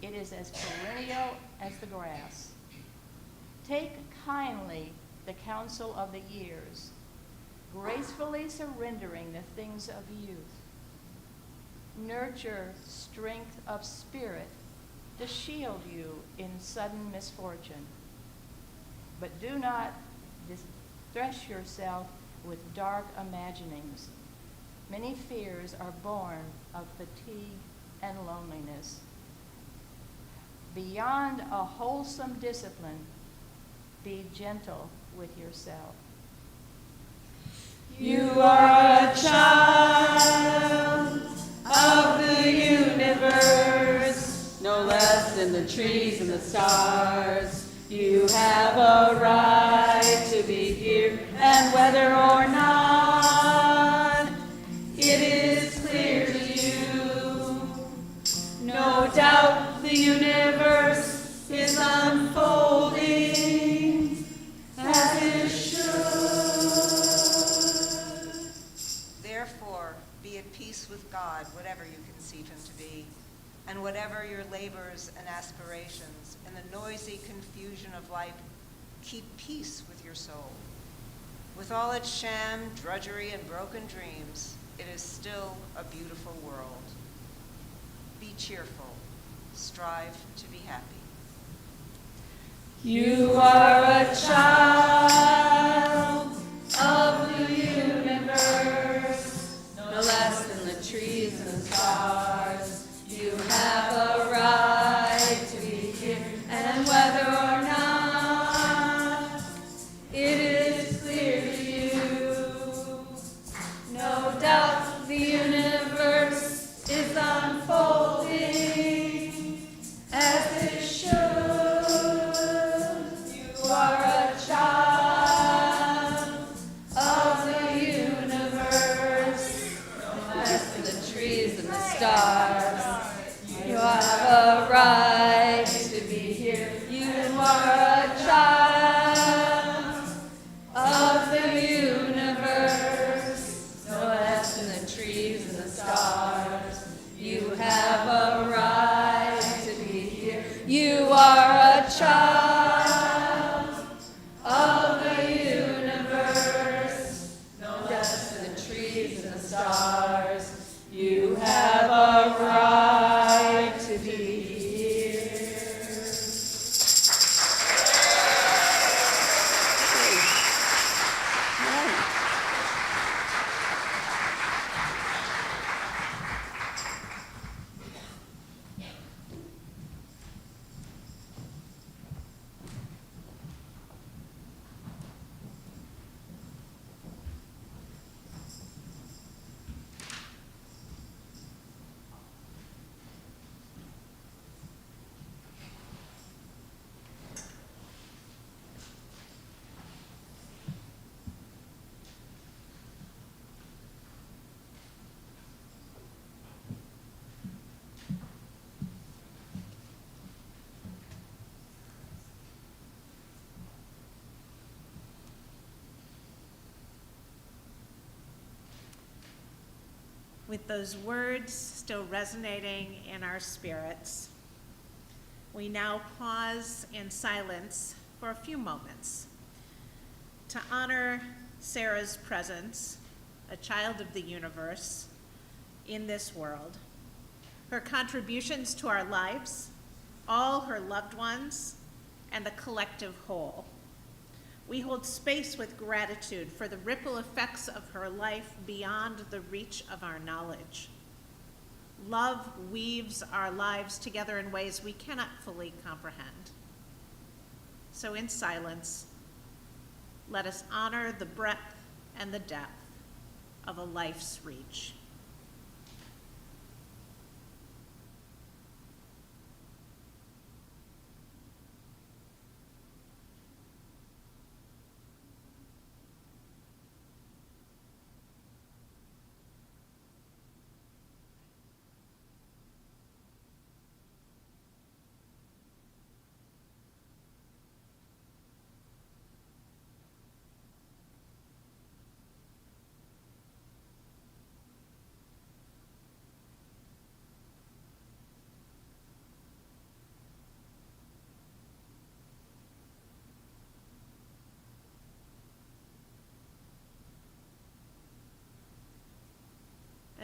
Speaker 10: it is as perennial as the grass. Take kindly the counsel of the years, gracefully surrendering the things of youth. Nurture strength of spirit to shield you in sudden misfortune. But do not distress yourself with dark imaginings. Many fears are born of fatigue and loneliness. Beyond a wholesome discipline, be gentle with yourself.
Speaker 6: You are a child of the universe, no less than the trees and the stars. You have a right to be here, and whether or not it is clear to you, no doubt the universe is unfolding as it should.
Speaker 11: Therefore, be at peace with God, whatever you conceive him to be, and whatever your labors and aspirations. In the noisy confusion of life, keep peace with your soul. With all its sham, drudgery, and broken dreams, it is still a beautiful world. Be cheerful. Strive to be happy.
Speaker 6: You are a child of the universe, no less than the trees and the stars. You have a right to be here, and whether or not it is clear to you, no doubt the universe is unfolding as it should. You are a child of the universe, no less than the trees and the stars. You have a right to be here. You are a child of the universe, no less than the trees and the stars. You have a right to be here. You are a child of the universe, no less than the trees and the stars. You have a right to be here.
Speaker 3: With those words still resonating in our spirits, we now pause in silence for a few moments to honor Sarah's presence, a child of the universe, in this world, her contributions to our lives, all her loved ones, and the collective whole. We hold space with gratitude for the ripple effects of her life beyond the reach of our knowledge. Love weaves our lives together in ways we cannot fully comprehend. So in silence, let us honor the breadth and the depth of a life's reach.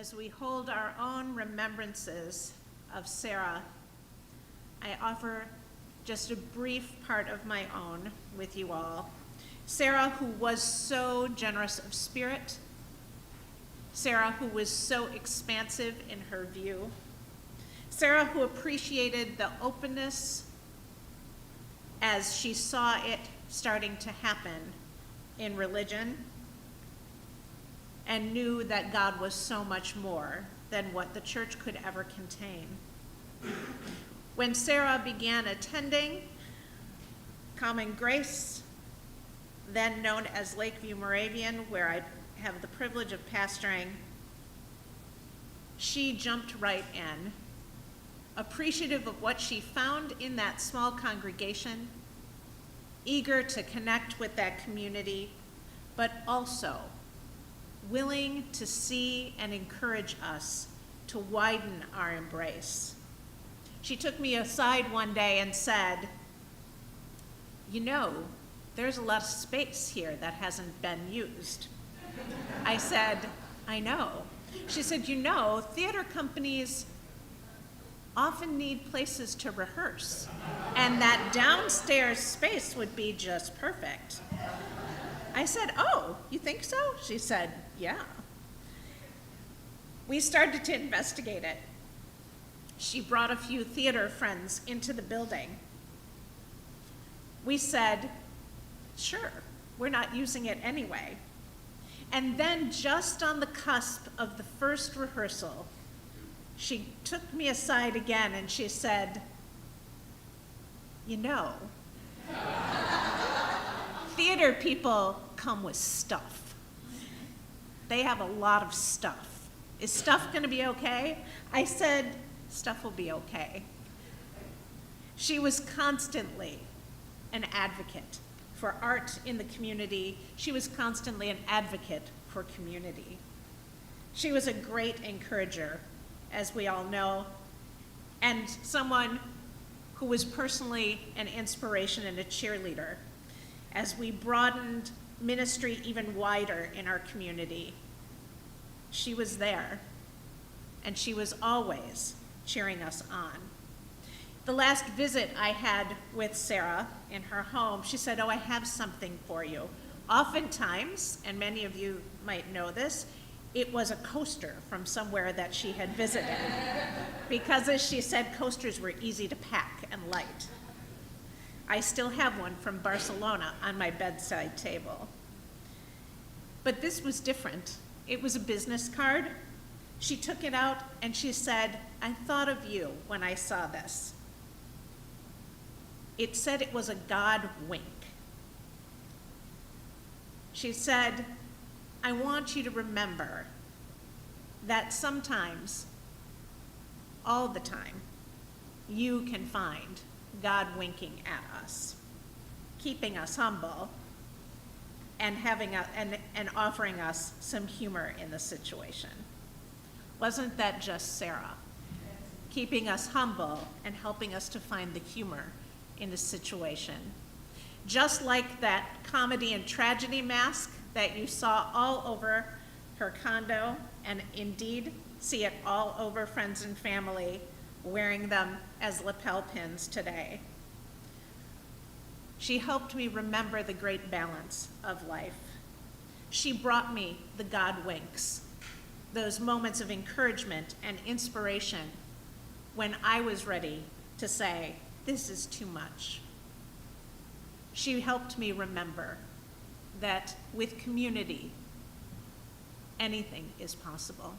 Speaker 3: as we hold our own remembrances of Sarah, I offer just a brief part of my own with you all. Sarah, who was so generous of spirit, Sarah, who was so expansive in her view, Sarah, who appreciated the openness as she saw it starting to happen in religion, and knew that God was so much more than what the church could ever contain. When Sarah began attending Common Grace, then known as Lakeview Moravian, where I have the privilege of pastoring, she jumped right in, appreciative of what she found in that small congregation, eager to connect with that community, but also willing to see and encourage us to widen our embrace. She took me aside one day and said, "You know, there's a lot of space here that hasn't been used." I said, "I know." She said, "You know, theater companies often need places to rehearse, and that downstairs space would be just perfect." I said, "Oh, you think so?" She said, "Yeah." We started to investigate it. She brought a few theater friends into the building. We said, "Sure, we're not using it anyway." And then just on the cusp of the first rehearsal, she took me aside again and she said, "You know, theater people come with stuff. They have a lot of stuff. Is stuff gonna be okay?" I said, "Stuff will be okay." She was constantly an advocate for art in the community. She was constantly an advocate for community. She was a great encourager, as we all know, and someone who was personally an inspiration and a cheerleader as we broadened ministry even wider in our community. She was there, and she was always cheering us on. The last visit I had with Sarah in her home, she said, "Oh, I have something for you." Oftentimes, and many of you might know this, it was a coaster from somewhere that she had visited. Because as she said, coasters were easy to pack and light. I still have one from Barcelona on my bedside table. But this was different. It was a business card. She took it out and she said, "I thought of you when I saw this." It said it was a God wink. She said, "I want you to remember that sometimes, all the time, you can find God winking at us, keeping us humble, and and offering us some humor in the situation." Wasn't that just Sarah? Keeping us humble and helping us to find the humor in the situation. Just like that comedy and tragedy mask that you saw all over her condo, and indeed see it all over friends and family wearing them as lapel pins today. She helped me remember the great balance of life. She brought me the God winks, those moments of encouragement and inspiration when I was ready to say, "This is too much." She helped me remember that with community, anything is possible.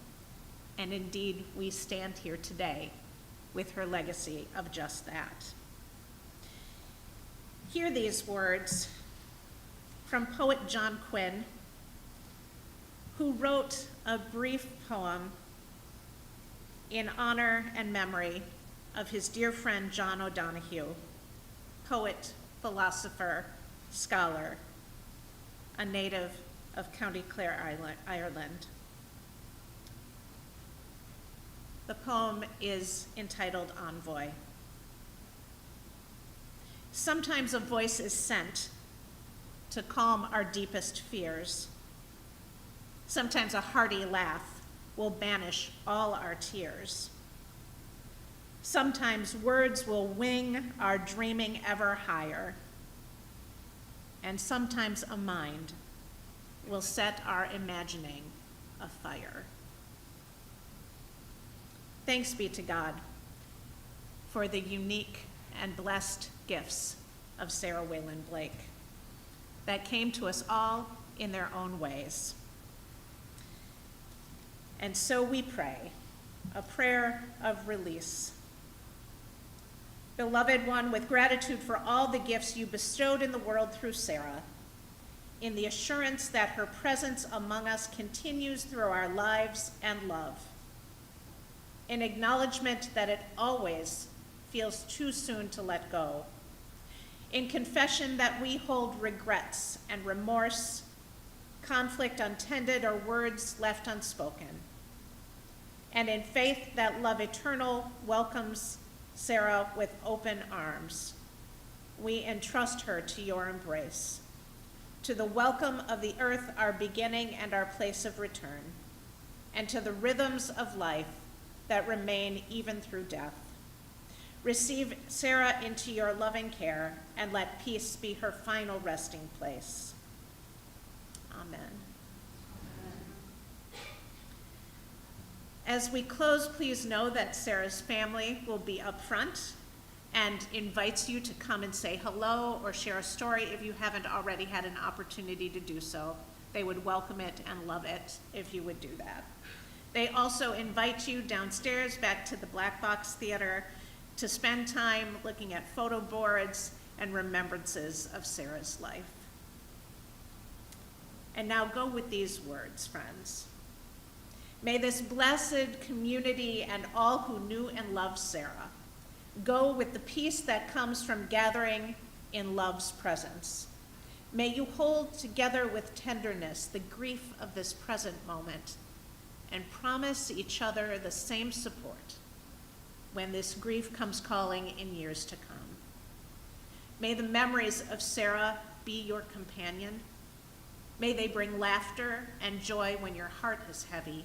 Speaker 3: And indeed, we stand here today with her legacy of just that. Hear these words from poet John Quinn, who wrote a brief poem in honor and memory of his dear friend John O'Donoghue, poet, philosopher, scholar, a native of County Clare, Ireland. The poem is entitled Envoy. Sometimes a voice is sent to calm our deepest fears. Sometimes a hearty laugh will banish all our tears. Sometimes words will wing our dreaming ever higher, and sometimes a mind will set our imagining afire. Thanks be to God for the unique and blessed gifts of Sarah Whelan Blake that came to us all in their own ways. And so we pray a prayer of release. Beloved one, with gratitude for all the gifts you bestowed in the world through Sarah, in the assurance that her presence among us continues through our lives and love, in acknowledgement that it always feels too soon to let go, in confession that we hold regrets and remorse, conflict untended, or words left unspoken, and in faith that love eternal welcomes Sarah with open arms, we entrust her to your embrace, to the welcome of the earth, our beginning and our place of return, and to the rhythms of life that remain even through death. Receive Sarah into your loving care, and let peace be her final resting place. Amen. As we close, please know that Sarah's family will be up front and invites you to come and say hello or share a story if you haven't already had an opportunity to do so. They would welcome it and love it if you would do that. They also invite you downstairs back to the Black Box Theater to spend time looking at photo boards and remembrances of Sarah's life. And now go with these words, friends. May this blessed community and all who knew and loved Sarah go with the peace that comes from gathering in love's presence. May you hold together with tenderness the grief of this present moment and promise each other the same support when this grief comes calling in years to come. May the memories of Sarah be your companion. May they bring laughter and joy when your heart is heavy.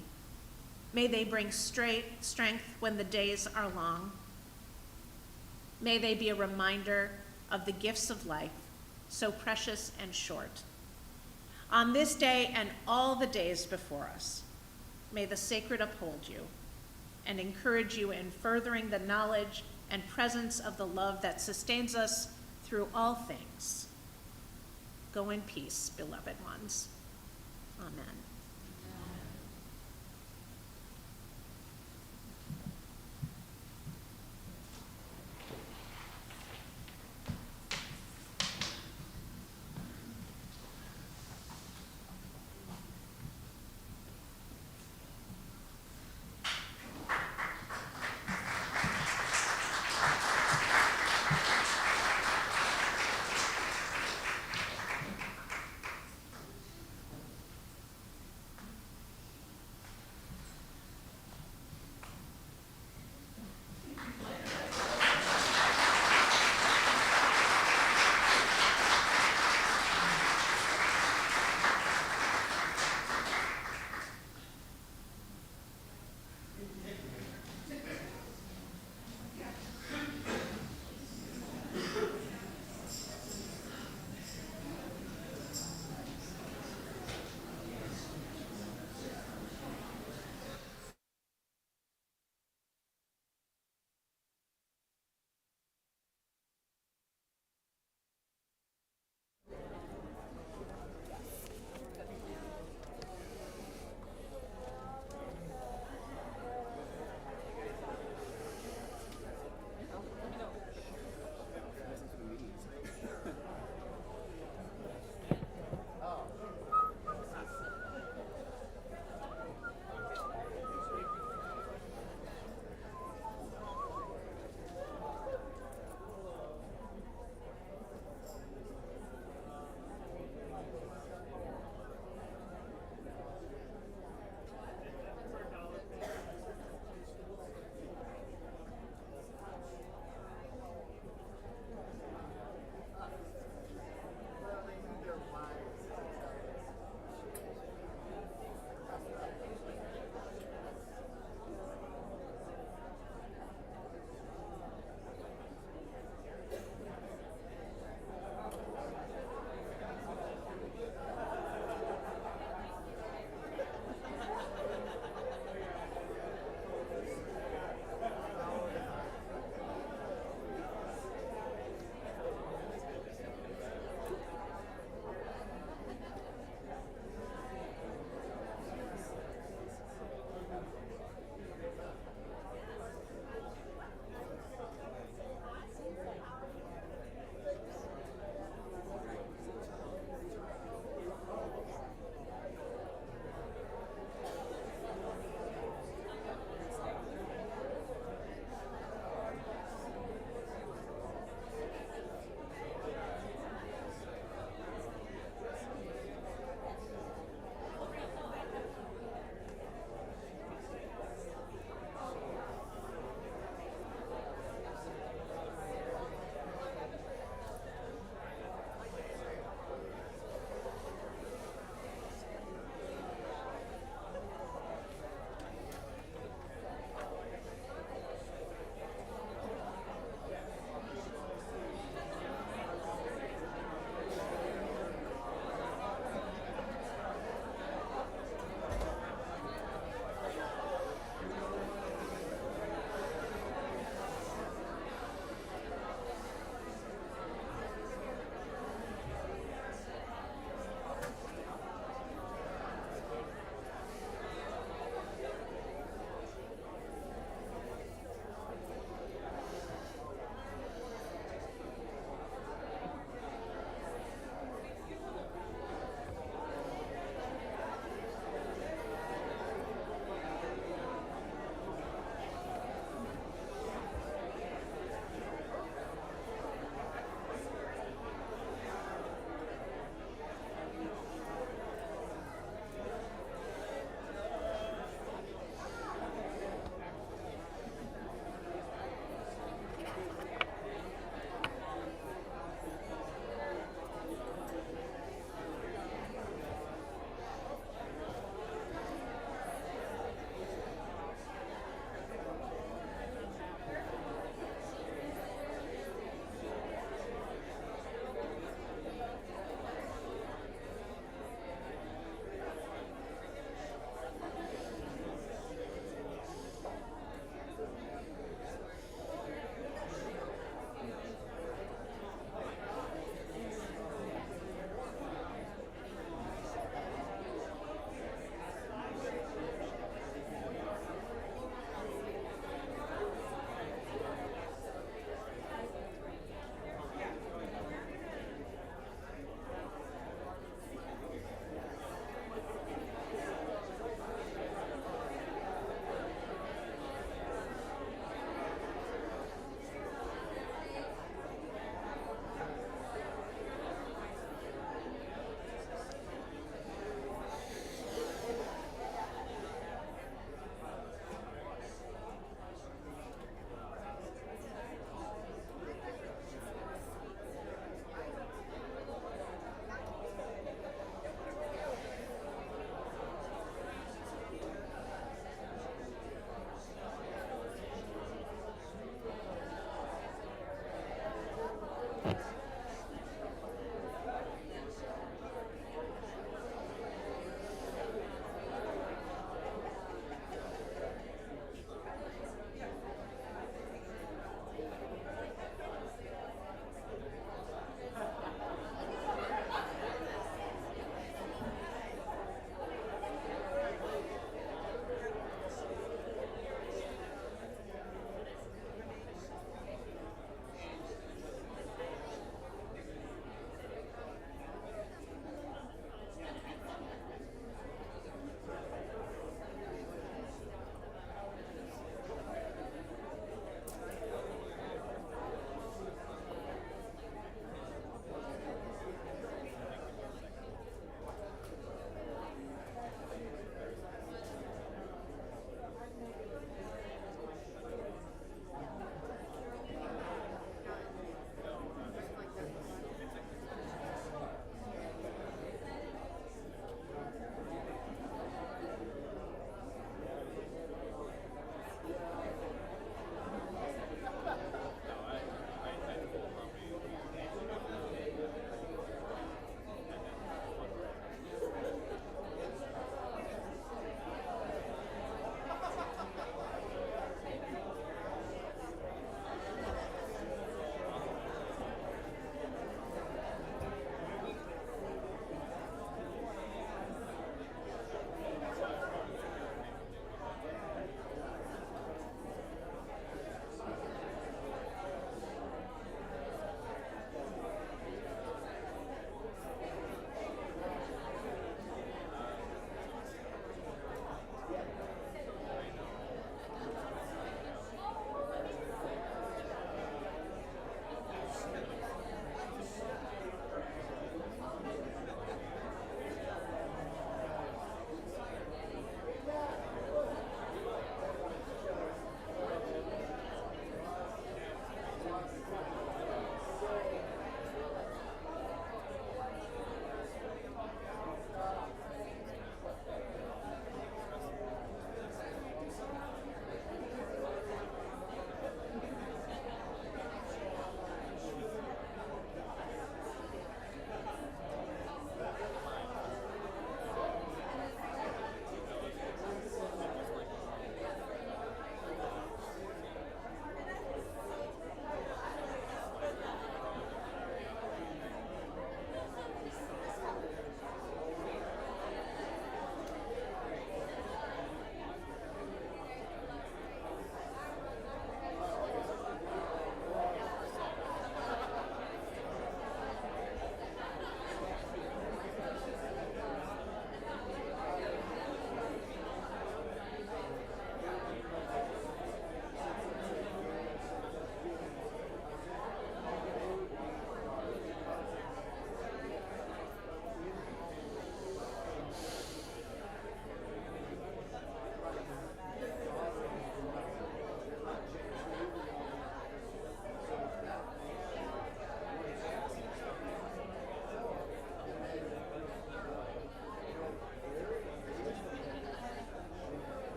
Speaker 3: May they bring strength when the days are long. May they be a reminder of the gifts of life, so precious and short. On this day and all the days before us, may the sacred uphold you and encourage you in furthering the knowledge and presence of the love that sustains us through all things. Go in peace, beloved ones. Amen.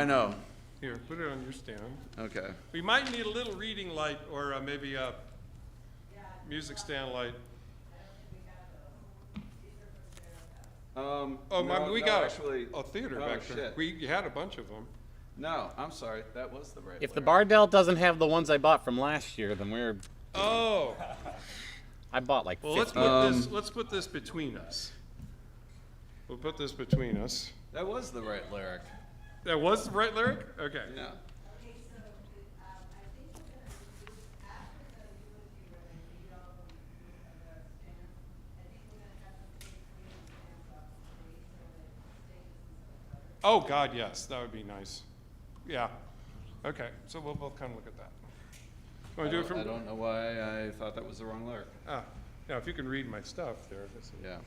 Speaker 12: I know.
Speaker 13: Here, put it on your stand.
Speaker 12: Okay.
Speaker 13: We might need a little reading light or maybe a music stand light. We got
Speaker 12: actually
Speaker 13: a theater
Speaker 12: oh,
Speaker 13: back there.
Speaker 12: shit.
Speaker 13: You had a bunch of them.
Speaker 12: No, I'm sorry. That was the right.
Speaker 14: If the
Speaker 12: lyric.
Speaker 14: Bardell doesn't have the ones I bought from last year, then we're.
Speaker 13: Oh.
Speaker 14: I bought like.
Speaker 13: Well,
Speaker 14: 50.
Speaker 13: let's put this between us. We'll put this between us.
Speaker 12: That was the right lyric.
Speaker 13: That was the right lyric? Okay.
Speaker 12: Yeah.
Speaker 13: Oh, God, yes. That would be nice. Yeah. Okay. So we'll both kind of look at that. Want to do it from?
Speaker 12: I don't know why I thought that was the wrong lyric.
Speaker 13: Yeah, if you can read my stuff there.
Speaker 12: Yeah.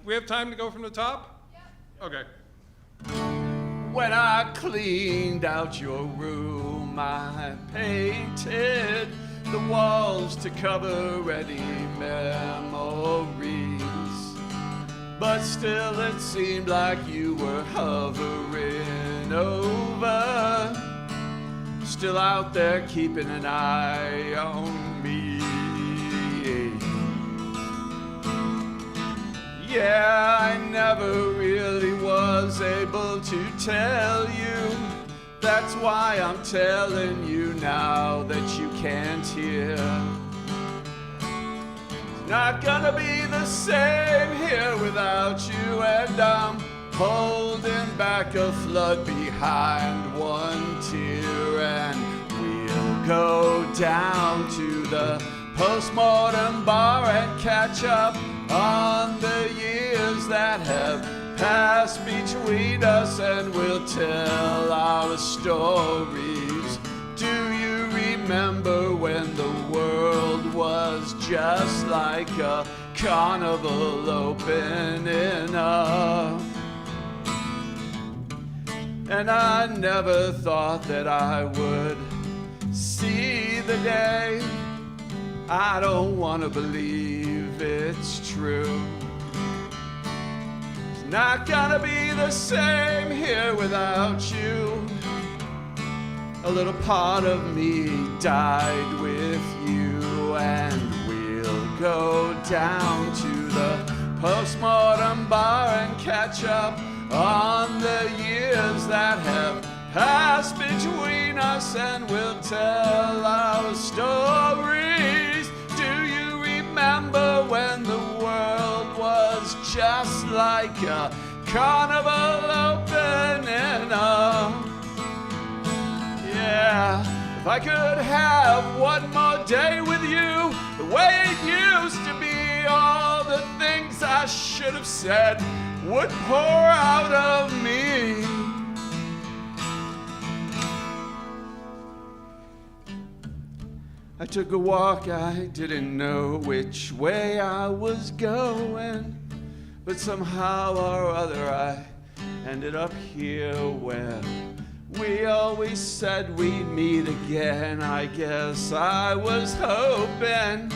Speaker 13: We have time to go from the top? Yeah. Okay.
Speaker 12: When I cleaned out your room, I painted the walls to cover any memories. But still it seemed like you were hovering over, still out there keeping an eye on me. Yeah, I never really was able to tell you. That's why I'm telling you now that you can't hear. It's not gonna be the same here without you, and I'm holding back a flood behind one tear. And we'll go down to the postmortem bar and catch up on the years that have passed between us, and we'll tell our stories. Do you remember when the world was just like a carnival opening up? And I never thought that I would see the day. I don't want to believe it's true. It's not gonna be the same here without you. A little part of me died with you, and we'll go down to the postmortem bar and catch up on the years that have passed between us, and we'll tell our stories. Do you remember when the world was just like a carnival opening up? Yeah, if I could have one more day with you, the way it used to be, all the things I should have said would pour out of me. I took a walk, I didn't know which way I was going, but somehow or other I ended up here where we always said we'd meet again. I guess I was hoping,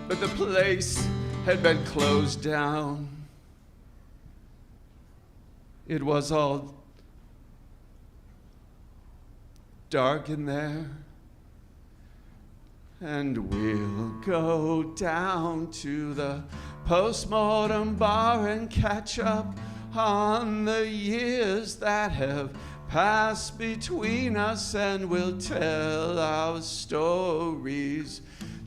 Speaker 12: but the place had been closed down. It was all dark in there. And we'll go down to the postmortem bar and catch up on the years that have passed between us, and we'll tell our stories.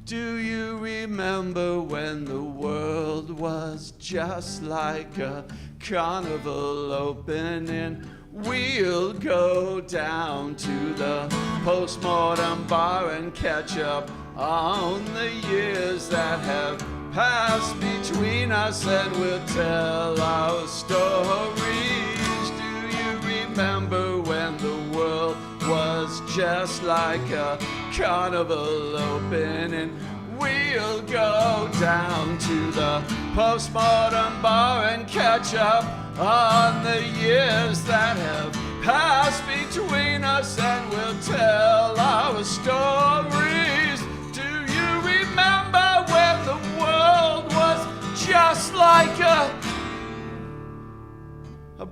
Speaker 12: Do you remember when the world was just like a carnival opening? We'll go down to the postmortem bar and catch up on the years that have passed between us, and we'll tell our stories. Do you remember when the world was just like a carnival opening? We'll go down to the postmortem bar and catch up on the years that have passed between us, and we'll tell our stories. Do you remember when the world was just like a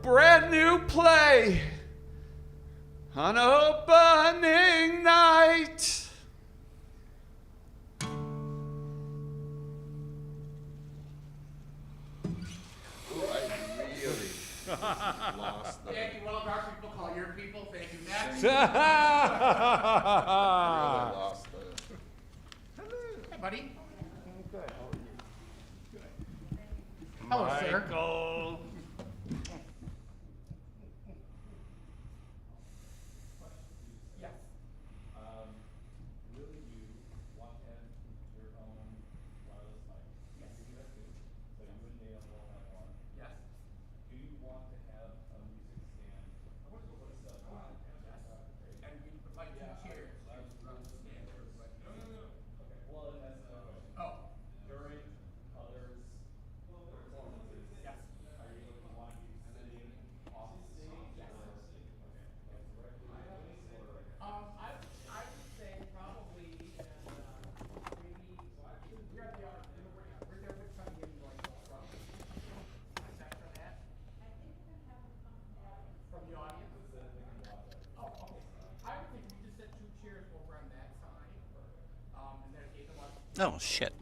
Speaker 12: brand new play? on opening night.
Speaker 15: Lost the.
Speaker 16: Thank you, well, our people call your people. Thank you, next.
Speaker 15: Really lost the.
Speaker 16: Hey, buddy. Good. How are you? Good. Hello, sir.
Speaker 13: Michael.
Speaker 16: Yes.
Speaker 17: Will you want to have your own wireless mic?
Speaker 16: Yes.
Speaker 17: You do that too. So you and Dale will have one.
Speaker 16: Yes.
Speaker 17: Do you want to have a music stand?
Speaker 16: I want to go put a cell phone. Yes. And we would like two chairs. No.
Speaker 17: Okay. Well, that's another question.
Speaker 16: Oh.
Speaker 17: During others' performances,
Speaker 16: Yes.
Speaker 17: are you going to want to be sitting off the stage?
Speaker 16: Yes.
Speaker 17: Or, okay. Like directly on the stage or?
Speaker 16: I would say probably, and maybe, we're at the, we're there with somebody in like the front. Except for that. I think we're gonna have them from the audience. Oh, okay. I would think we just set two chairs over on that side, and then if they want.
Speaker 14: Oh, shit.